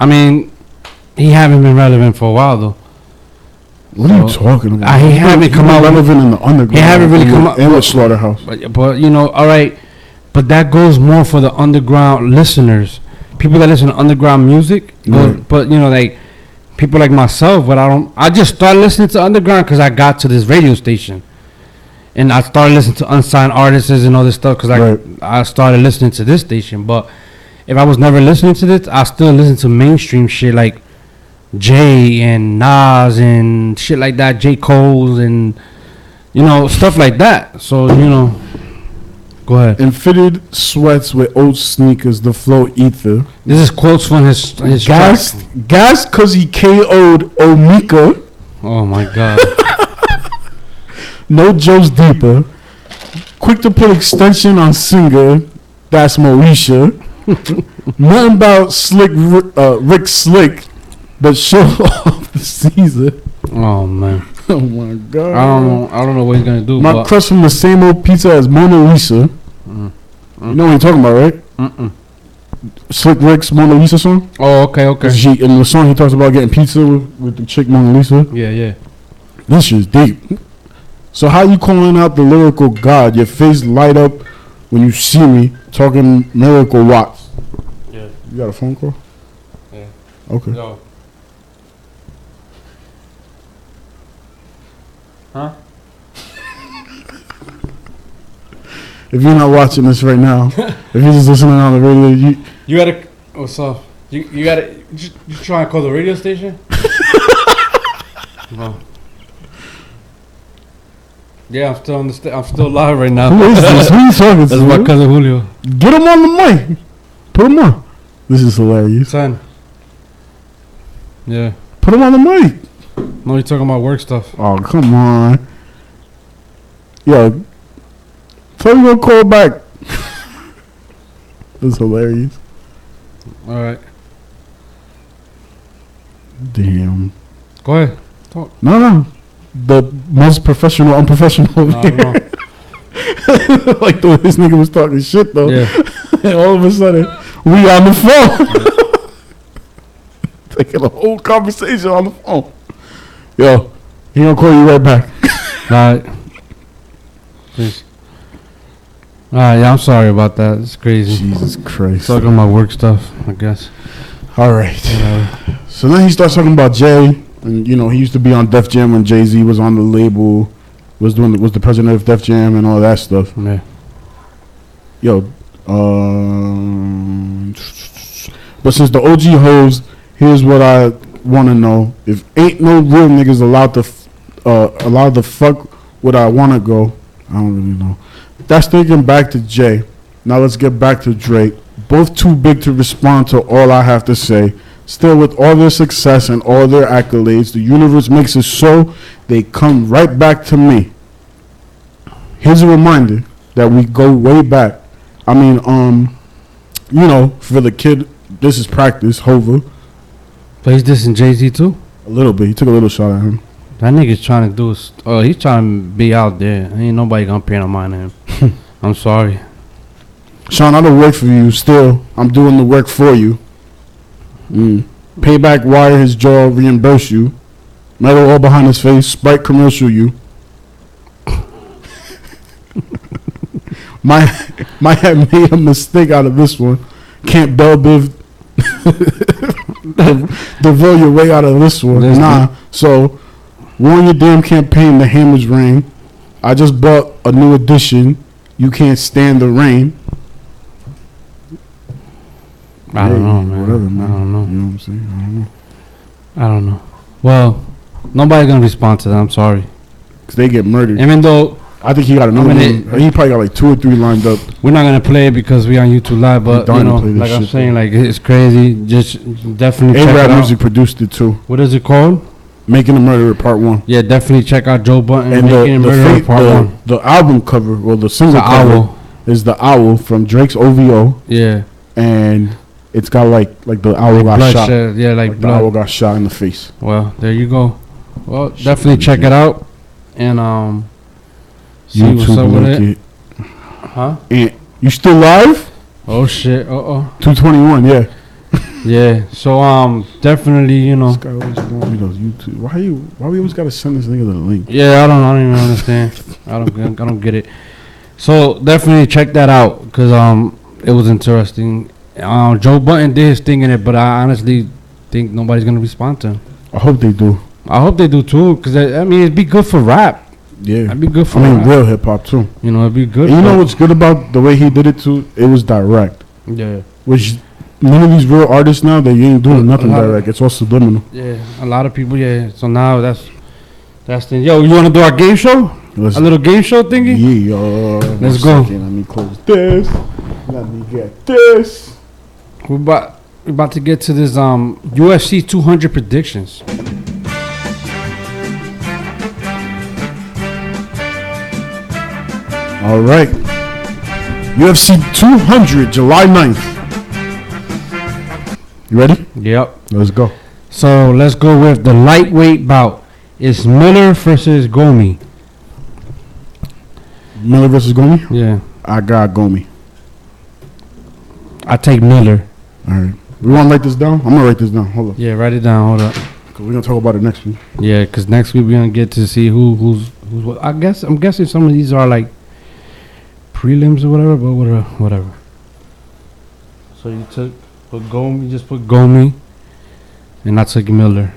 he haven't been relevant for a while though. What are you talking about? He haven't come out relevant in the underground. He haven't really come out in the Slaughterhouse. But all right. But that goes more for the underground listeners, people that listen to underground music. Right. But like people like myself. But I just started listening to underground because I got to this radio station, and I started listening to unsigned artists and all this stuff because I started listening to this station. But if I was never listening to this, I still listen to mainstream shit like Jay and Nas and shit like that, J. Cole's and stuff like that. So go ahead. And fitted sweats with old sneakers, the flow ether. This is quotes from his gas track. gas cause he KO'd Omika. Oh my god. No Joe's deeper. Quick to put extension on singer. That's Moesha. Nothing about slick Rick Slick, but show off the Caesar. Oh man. Oh my god. I don't know what he's gonna do. My but crush from the same old pizza as Mona Lisa. You know what I'm talking about, right? Slick Rick's Mona Lisa song. Oh, okay. In the song he talks about getting pizza with the chick Mona Lisa. Yeah. This shit's deep. So how you calling out the lyrical god? Your face light up when you see me talking miracle watts. Yeah. You got a phone call? Yeah. Okay. No. Huh? If you're not watching this right now, if you're just listening on the radio, You gotta. What's up? You gotta. You trying to call the radio station? No. Yeah, I'm still on the I'm still live right now. Who is this? Who are you talking That's my to? cousin Julio. Get him on the mic. Put him on. This is hilarious. Son. Yeah. Put him on the mic. No, you're talking about work stuff. Oh, come on. Yo, tell me to call back. That's hilarious. All right. Damn. Go ahead. Talk. No. The most professional, unprofessional. No, no. Like the way this nigga was talking shit though. Yeah. And all of a sudden, we on the phone. Taking a whole conversation on the phone. Yo, he gonna call you right back. All right. Please. All right. Yeah, I'm sorry about that. It's crazy. Jesus Christ. Talking about work stuff, I guess. All right. So then he starts talking about Jay, and you know he used to be on Def Jam when Jay-Z was on the label, was the president of Def Jam and all that stuff. Yeah. Yo, but since the OG hoes, here's what I want to know: if ain't no real niggas allowed to fuck where I want to go, I don't really know. That's thinking back to Jay. Now let's get back to Drake. Both too big to respond to all I have to say. Still, with all their success and all their accolades, the universe makes it so they come right back to me. Here's a reminder that we go way back. I mean, you know, for the kid, this is practice, Hova. But he's dissing Jay-Z too? A little bit. He took a little shot at him. That nigga's trying to do is, he's trying to be out there. Ain't nobody gonna pay no mind to him. I'm sorry. Sean, I don't work for you. Still, I'm doing the work for you. Payback wire his jaw, reimburse you. Metal all behind his face, Sprite commercial you. Might have made a mistake out of this one. Can't Bell Biv DeVille your way out of this one. Nah. So, warn your damn campaign, the hammers ring. I just bought a new edition. You can't stand the rain. I don't know, man. Whatever, man. I don't know. You know what I'm saying? I don't know. Well, nobody's gonna respond to that. I'm sorry. Because they get murdered. Even though I think he got another one. He probably got like 2 or 3 lined up. we're not gonna play it because we on YouTube Live, but dying you to know, play this like I'm shit, saying, like it's crazy. Just definitely check it A-Rap out. Music produced it too. What is it called? Making a Murderer Part 1. Yeah, definitely check out Joe Button And Making a Murderer Part 1. the album cover, well, the single The cover owl. is the owl from Drake's OVO. Yeah. And it's got like the owl got Blood shot. shed. Yeah, like The owl blood. got shot in the face. Well, there you go. Well, definitely check it out and see what's up with it. Huh? And you still live? Oh shit. 221, yeah. Yeah. So definitely, you know. This guy always want me those YouTube. Why we always gotta send this nigga the link? Yeah, I don't even understand. I don't get it. So definitely check that out because it was interesting. Joe Button did his thing in it, but I honestly think nobody's gonna respond to him. I hope they do. I hope they do too, because I mean it'd be good for rap. Yeah. It'd be good for I mean rap. real hip hop too. You know, it'd be good. And you for- know what's good about the way he did it too? It was direct. Yeah. Which none of these real artists now, they ain't doing nothing direct. It's all subliminal. Yeah, a lot of people. Yeah. So now that's the. Yo, you want to do our game show? Let's- A little game show thingy? Yeah. Let's go. Let me close this. Let me get this. We're about to get to this UFC 200 predictions. All right. UFC 200, July 9th. You ready? Yep. Let's go. So let's go with the lightweight bout. It's Miller versus Gomi. Miller versus Gomi? Yeah. I got Gomi. I take Miller. All right. We want to write this down? I'm going to write this down. Hold up. Yeah, write it down. Hold up. Cause we're going to talk about it next week. Yeah, because next week we're gonna get to see who's what. I'm guessing some of these are like prelims or whatever, but whatever. So you put Gomi, you just put Gomi, and I took Miller.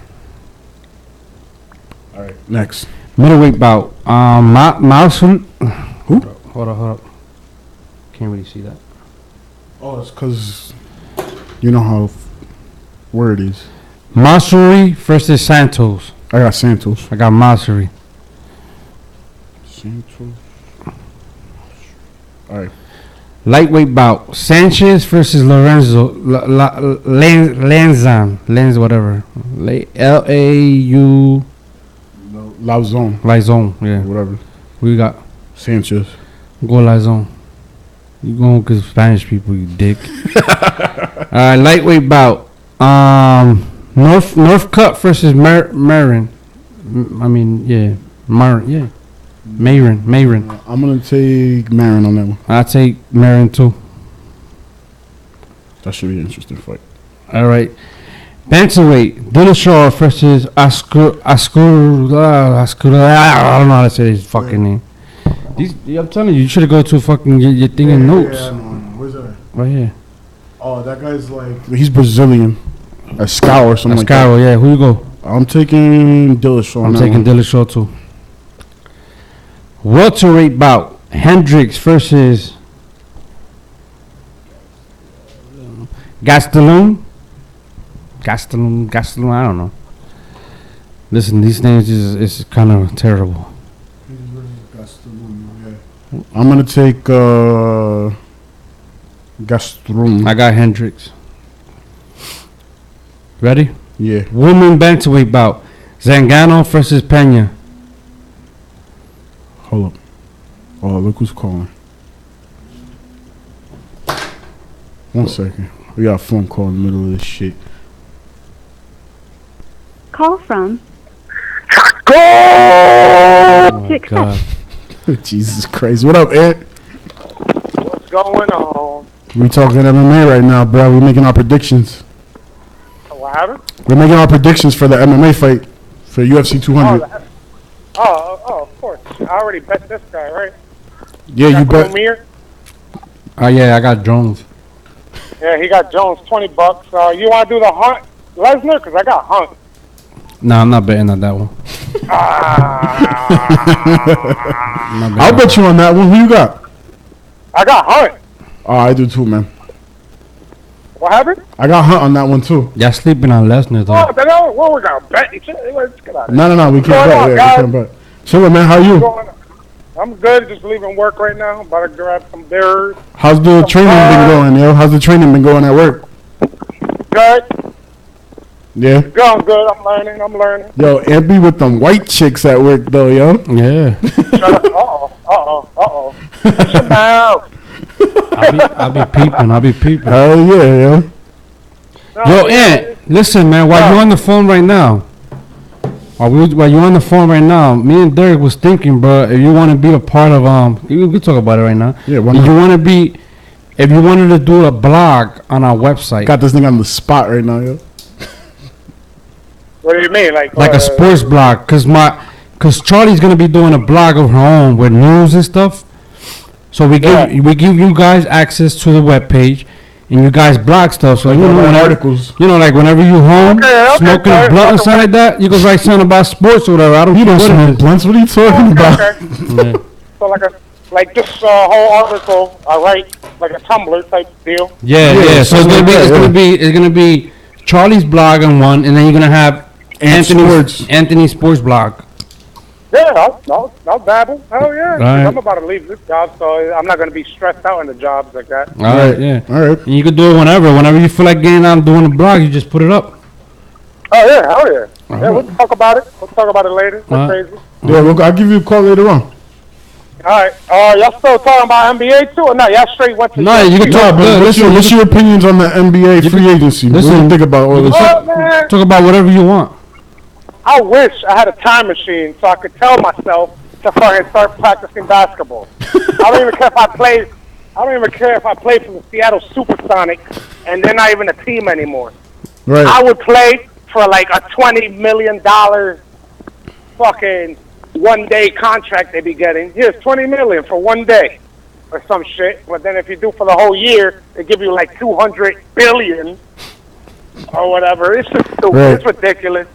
All right. Next. Middleweight bout. Marshall. Who? Hold up. Can't really see that. Oh, it's because you know how where it is. Masuri versus Santos. I got Santos. I got Masuri. Santos. All right. Lightweight bout: Sanchez versus Lorenzo Lanzan. Lanz whatever. L-A-U. Lauzon. Lizon. Yeah. Whatever. Who you got? Sanchez. Go Lizon. You going with Spanish people, you dick. Alright, lightweight bout. North Cut versus Marin. Marin. I'm gonna take Marin on that one. I take Marin too. That should be an interesting fight. All right. Bantamweight, Dillashaw versus Askur. I don't know how to say his fucking name. I'm telling you should have go to fucking your thing in notes. Where's that? Right here. Oh, that guy's like he's Brazilian. Ascaro or something like that. Ascaro, yeah. Who you go? I'm taking Dillashaw. I'm taking Dillashaw too. Welterweight bout: Hendricks versus Gastelum. I don't know. Listen, these names is kind of terrible. I'm gonna take Gastelum. I got Hendricks. Ready? Yeah. Women bantamweight bout: Zangano versus Pena. Hold up. Oh, look who's calling. 1 second. We got a phone call in the middle of this shit. Call from Oh my God. Jesus Christ. What up, Ed? What's going on? We talking MMA right now, bro. We're making our predictions. What happened? We're making our predictions for the MMA fight for UFC 200. Oh, of course. I already bet this guy, right? Yeah, you bet. Cormier? Oh yeah, I got Jones. Yeah, he got Jones, $20. You want to do the Hunt Lesnar? Because I got Hunt. Nah, I'm not betting on that one. I'll bet you on that one. Who you got? I got Hunt. Oh, I do too, man. What happened? I got Hunt on that one too. Y'all sleeping on Lesnar though. Oh, then what we got to bet each other? Let's get out of here. No, we can't bet. Yeah, we can't bet. Chillin', man. How you? I'm good. Just leaving work right now. About to grab some beers. How's the training been going, yo? How's the training been going at work? Good. Yeah. Going good. I'm learning. Yo, Ampy with them white chicks at work though, yo. Yeah. Shut up. Uh-oh. Shut your mouth. I'll be peeping. Hell yeah, yo. Yo, Ant, listen, man. While you on the phone right now, me and Derek was thinking, bro. If you want to be a part of we can talk about it right now. Yeah. If you wanted to do a blog on our website, Got this thing on the spot right now, yo. What do you mean? Like a sports blog, cause Charlie's gonna be doing a blog of her own with news and stuff. So we give you guys access to the webpage, and you guys blog stuff. So articles. Like whenever you home smoking a blunt or something like that, you can write something about sports or whatever. I don't You care don't what smoke it is. blunts. What are you talking about? Yeah. So like this whole article, I write like a Tumblr type deal. Yeah. So it's gonna be Charlie's blog on one, and then you're gonna have Anthony's sports blog. Yeah, I'll dabble. Hell yeah. Right. I'm about to leave this job, so I'm not going to be stressed out in the jobs like that. All right, yeah. All right. And you can do it whenever you feel like getting out and doing a blog, you just put it up. Oh, yeah, hell yeah. Yeah, we'll talk about it. We'll talk about it later. That's crazy. Yeah, I'll give you a call later on. All right. Y'all still talking about NBA too, or no? Y'all straight went to You can talk. What's your opinions on the NBA free agency? What do you think about all this? Man, Talk about whatever you want. I wish I had a time machine so I could tell myself to fucking start practicing basketball. I don't even care if I play for the Seattle Supersonics and they're not even a team anymore. Right. I would play for like a $20 million fucking 1 day contract they be getting. Here's $20 million for 1 day or some shit. But then if you do for the whole year, they give you like $200 billion or whatever. It's just stupid. Right. It's ridiculous.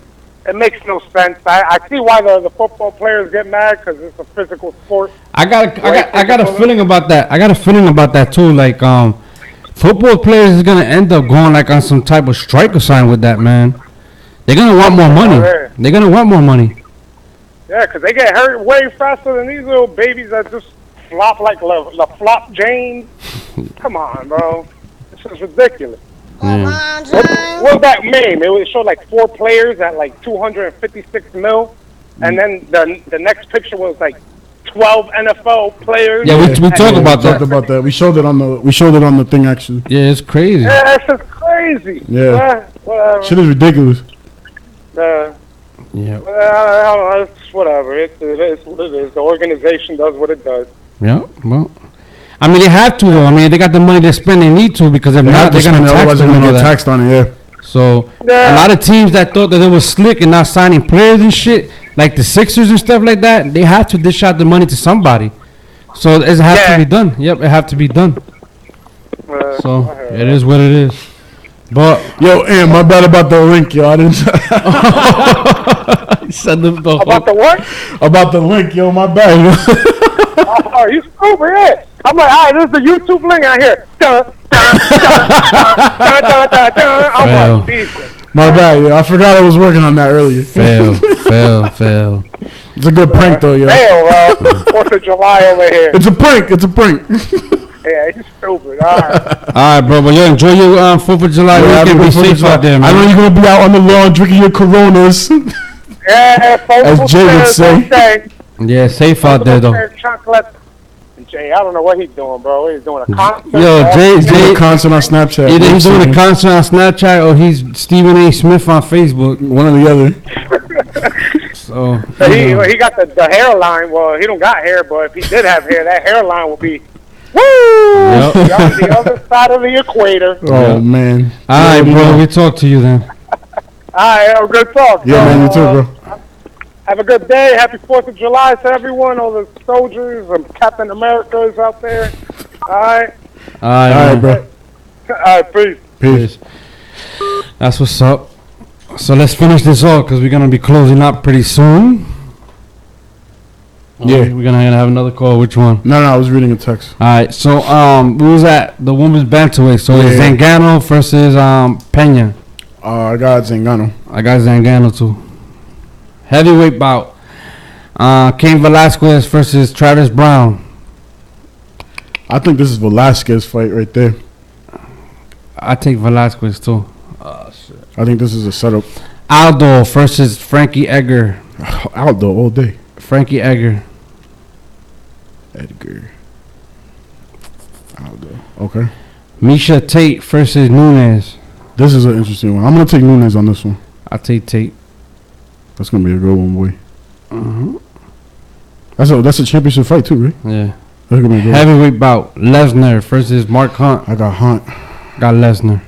It makes no sense. I see why the football players get mad because it's a physical sport. I got a feeling about that. I got a feeling about that too. Like football players is gonna end up going like on some type of strike or something with that, man. They're gonna want more money. They're gonna want more money. Yeah, because they get hurt way faster than these little babies that just flop like La Flop Jane. Come on, bro. This is ridiculous. Yeah. What's that meme? It showed like 4 players at like 256 mil, and then the next picture was like 12 NFL players. Yeah, we talked about that. Talked about that. We showed it on the thing actually. Yeah, it's crazy. Yeah, that's just crazy. Yeah. Whatever. Shit is ridiculous. Yeah. Well, it's whatever. It is what it is. The organization does what it does. Yeah. Well, I mean, they have to though. I mean, they got the money to spend. They need to because if not, they're gonna tax otherwise them they're and all gonna get that. taxed on it. Yeah. So a lot of teams that thought that it was slick and not signing players and shit, like the Sixers and stuff like that, they have to dish out the money to somebody. So it has to be done. Yep, it have to be done. So it is what it is. But yo, and my bad about the link, yo. I didn't. Send them About the what? About the link, yo. My bad. Yo. Oh, you stupid! Yeah. I'm like, all right, this is the YouTube link out here. Dun, dun, dun, dun, dun, dun. I'm like, Jesus. My bad, yo. I forgot I was working on that earlier. Fail. It's a good prank, though, yo. Fail, 4th of July over here. It's a prank. Yeah, you stupid. All right. All right, bro. But yo, enjoy your 4th of July weekend. Be safe out there, man. I know you're gonna be out on the lawn drinking your Coronas. Yeah, as Jay would say. Yeah, safe out there though. Chocolate. Jay, I don't know what he's doing, bro. He's doing a concert. Yo, Jay, doing a concert on Snapchat. Either he's doing a concert on Snapchat or he's Stephen A. Smith on Facebook. One or the other. So he got the hairline. Well, he don't got hair, but if he did have hair, that hairline would be woo! Yep. On the other side of the equator. Oh man. All right, bro. We talk to you then. All right, have a good talk. Yeah, man. You too, bro. Have a good day. Happy 4th of July to everyone, all the soldiers and Captain Americas out there. All right. All right, bro. All right, peace. That's what's up. So let's finish this off because we're gonna be closing up pretty soon. Yeah, we're gonna have another call. Which one? No, I was reading a text. All right. So we was at the women's bantamweight. So it's Zingano versus Pena. I got Zingano. I got Zingano too. Heavyweight bout. Cain Velasquez versus Travis Brown. I think this is Velasquez fight right there. I take Velasquez too. I think this is a setup. Aldo versus Frankie Edgar. Aldo all day. Frankie Edgar. Aldo. Okay. Misha Tate versus Nunes. This is an interesting one. I'm gonna take Nunes on this one. I take Tate. That's gonna be a good one, boy. Mm-hmm. That's a championship fight too, right? Yeah. That's gonna be a good Heavyweight bout. Lesnar versus Mark Hunt. I got Hunt. Got Lesnar.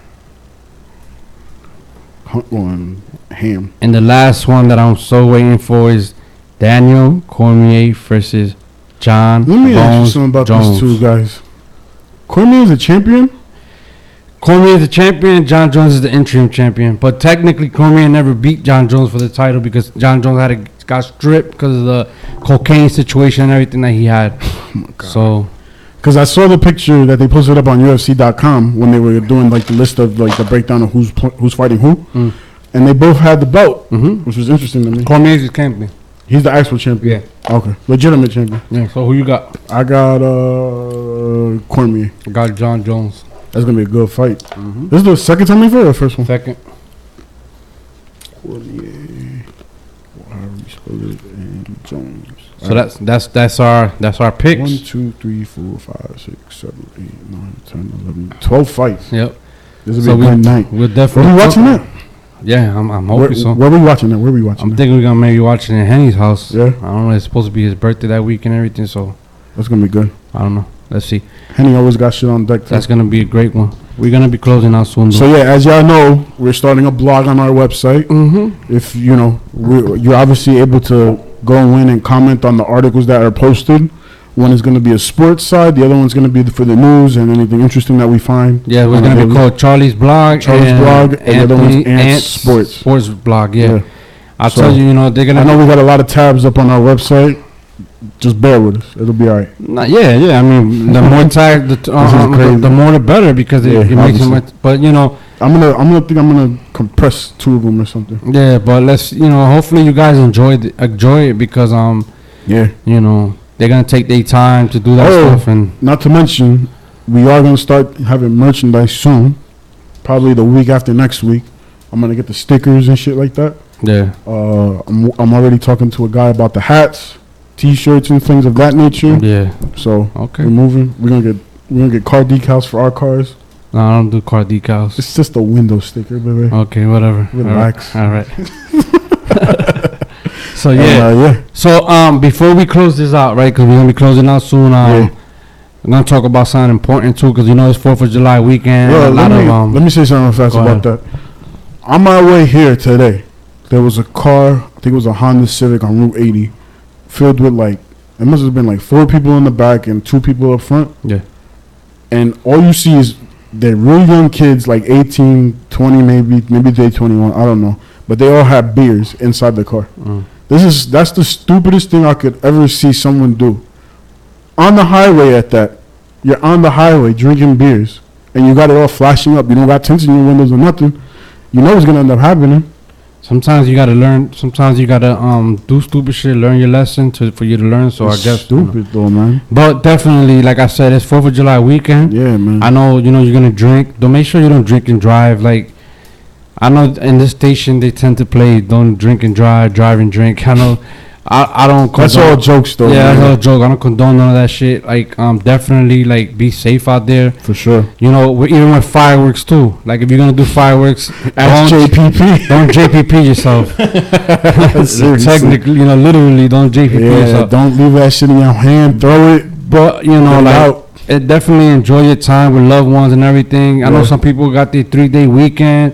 Hunt going ham. And the last one that I'm so waiting for is Daniel Cormier versus John Let me ask you Bones something about Jones. these two guys. Cormier is a champion? Cormier is the champion. John Jones is the interim champion. But technically, Cormier never beat John Jones for the title because John Jones got stripped because of the cocaine situation and everything that he had. Oh my God. So, because I saw the picture that they posted up on UFC.com when they were doing like the list of like the breakdown of who's fighting who, and they both had the belt, which was interesting to me. Cormier is the champion. He's the actual champion. Yeah. Okay. Legitimate champion. Yeah. So who you got? I got Cormier. I got John Jones. That's gonna be a good fight. This is the second time we fought or the first one? Second. Cormier, and Jones. So that's our picks. 1, 2, 3, 4, 5, 6, 7, 8, 9, 10, 11, 12 fights. Yep. This will be a good night. We're definitely. Are we watching that? Yeah, I'm hoping so. Where are we watching that? I'm thinking we're gonna maybe watch it in Henny's house. Yeah. I don't know. It's supposed to be his birthday that week and everything, so That's gonna be good. I don't know. Let's see. Henny always got shit on deck too. That's gonna be a great one. We're gonna be closing out soon. So yeah, as y'all know, we're starting a blog on our website. If you know, you're obviously able to go in and comment on the articles that are posted. One is going to be a sports side. The other one's going to be for the news and anything interesting that we find. Yeah, we're going to be called Charlie's Blog. Charlie's Blog, and the other one's Ant's Sports. Sports Blog, yeah. I'll So, tell you, they're going to... I know we got a lot of tabs up on our website. Just bear with us. It'll be all right. Yeah. I mean, the more the more the better because it makes it much... But, I'm gonna compress two of them or something. Yeah, but let's hopefully you guys enjoy it because Yeah. they're gonna take their time to do that stuff, and not to mention, we are gonna start having merchandise soon. Probably the week after next week. I'm gonna get the stickers and shit like that. yeah, I'm already talking to a guy about the hats, T-shirts, and things of that nature. yeah. So Okay. we're moving. We're gonna get car decals for our cars. No, I don't do car decals. It's just a window sticker, baby. Okay, whatever. Relax. All right. So And, yeah. So before we close this out, right? Because we're gonna be closing out soon. Yeah. I'm gonna talk about something important too, because it's 4th of July weekend. Yo, a lot of let me say something fast go about that. On my way here today, there was a car. I think it was a Honda Civic on Route 80, filled with it must have been 4 people in the back and 2 people up front. Yeah. And all you see is they're really young kids, 18, 20, maybe they're 21. I don't know, but they all have beers inside the car. Mm. That's the stupidest thing I could ever see someone do. On the highway at that. You're on the highway drinking beers and you got it all flashing up. You don't got tints in your windows or nothing. You know what's gonna end up happening. Sometimes you gotta learn. Sometimes you gotta do stupid shit, learn your lesson for you to learn. So It's I guess stupid though, man. But definitely, like I said, it's 4th of July weekend. Yeah, man. I know you're gonna drink. Don't make sure you don't drink and drive. I know in this station they tend to play don't drink and drive, drive and drink. I know. I don't. That's all jokes though. Yeah, man. that's all joke. I don't condone none of that shit. Definitely be safe out there. For sure. Even with fireworks too. If you're gonna do fireworks, Ask JPP. don't JPP yourself. Seriously. Technically, literally, don't JPP Yeah, yourself. don't leave that shit in your hand. Throw it. But out. definitely enjoy your time with loved ones and everything. I know Yeah. some people got their 3-day weekend.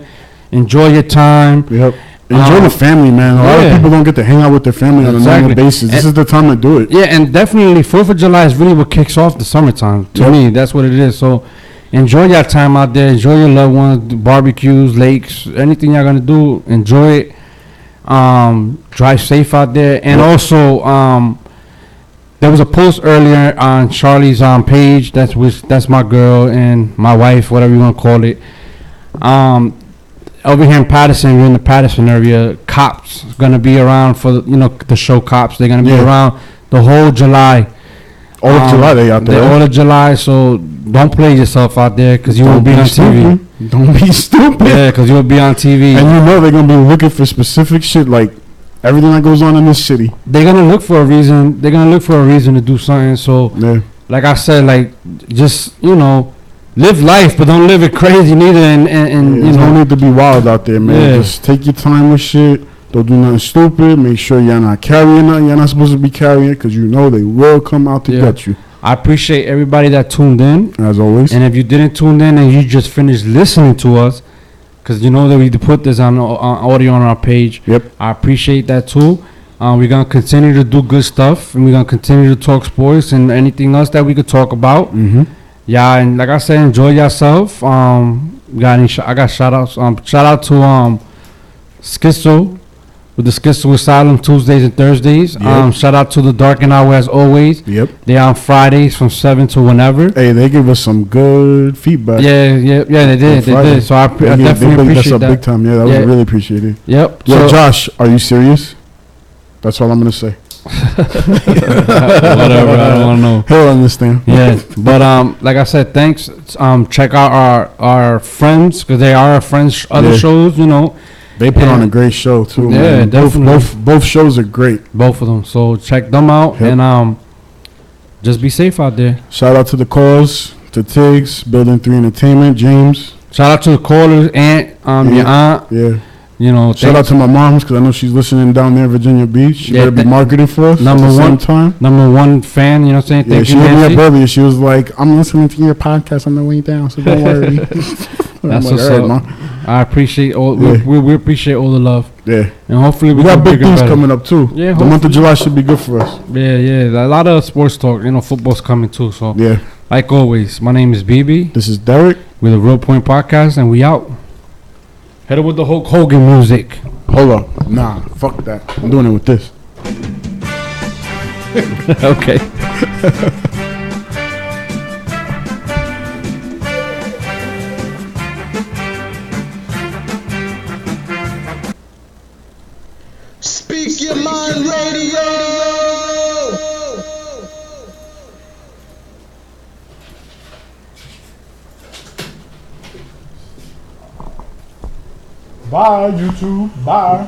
Enjoy your time. Yep. Enjoy the family, man. A lot of people don't get to hang out with their family on a normal basis. This is the time to do it. Yeah, and definitely 4th of July is really what kicks off the summertime. To me, that's what it is. So enjoy your time out there. Enjoy your loved ones, barbecues, lakes, anything you're gonna do. Enjoy it. Drive safe out there, and also there was a post earlier on Charlie's page. That's my girl and my wife, whatever you want to call it. Over here in Patterson, we're in the Patterson area. Cops gonna be around for the show Cops. They're gonna be around the whole July. All of July they out there. All of July, so don't play yourself out there because you won't be on TV. Don't be stupid. Yeah, because you'll be on TV. And they're gonna be looking for specific shit everything that goes on in this city. They're gonna look for a reason. They're gonna look for a reason to do something. So, like I said, just live life, but don't live it crazy neither. And you don't need to be wild out there, man. Yeah. Just take your time with shit. Don't do nothing stupid. Make sure you're not carrying nothing you're not supposed to be carrying, because they will come out to get you. I appreciate everybody that tuned in, as always. And if you didn't tune in and you just finished listening to us, because that we put this on audio on our page. Yep. I appreciate that too. We're gonna continue to do good stuff, and we're gonna continue to talk sports and anything else that we could talk about. Mm-hmm. Yeah, and like I said, enjoy yourself. I got shout outs. Shout out to Schizo with the Schizo Asylum Tuesdays and Thursdays. Yep. Shout out to the Dark Hour as always. Yep. They're on Fridays from 7 to whenever. Hey, they give us some good feedback. Yeah, they did. So I definitely appreciate that. Big time. Yeah, that was really appreciated. Yep. Yo, So, Josh, are you serious? That's all I'm gonna say. whatever. I don't want to know. He'll understand. Yeah, but like I said, thanks. Check out our friends, because they are our friends. Other shows, They put on a great show too. Yeah, man. definitely. Both shows are great. Both of them. So check them out, and just be safe out there. Shout out to the calls, to Tiggs, Building 3 Entertainment, James. Shout out to the callers, aunt, your aunt. Yeah. Shout out to my moms, because I know she's listening down there in Virginia Beach. She better be marketing for us number at the one same time. Number one fan, you know what I'm saying? Yeah, she hit me up earlier. She was like, I'm listening to your podcast on the way down, so don't worry. That's what's up. I appreciate all. We appreciate all the love. Yeah. And hopefully we got big things coming up too. Yeah. The month of July should be good for us. Yeah. A lot of sports talk. Football's coming too. So yeah. Like always, my name is BB. This is Derek. We're the Real Point Podcast, and we out. Head up with the Hulk Hogan music. Hold up. Nah, fuck that. I'm doing it with this. Okay. Bye, YouTube. Bye.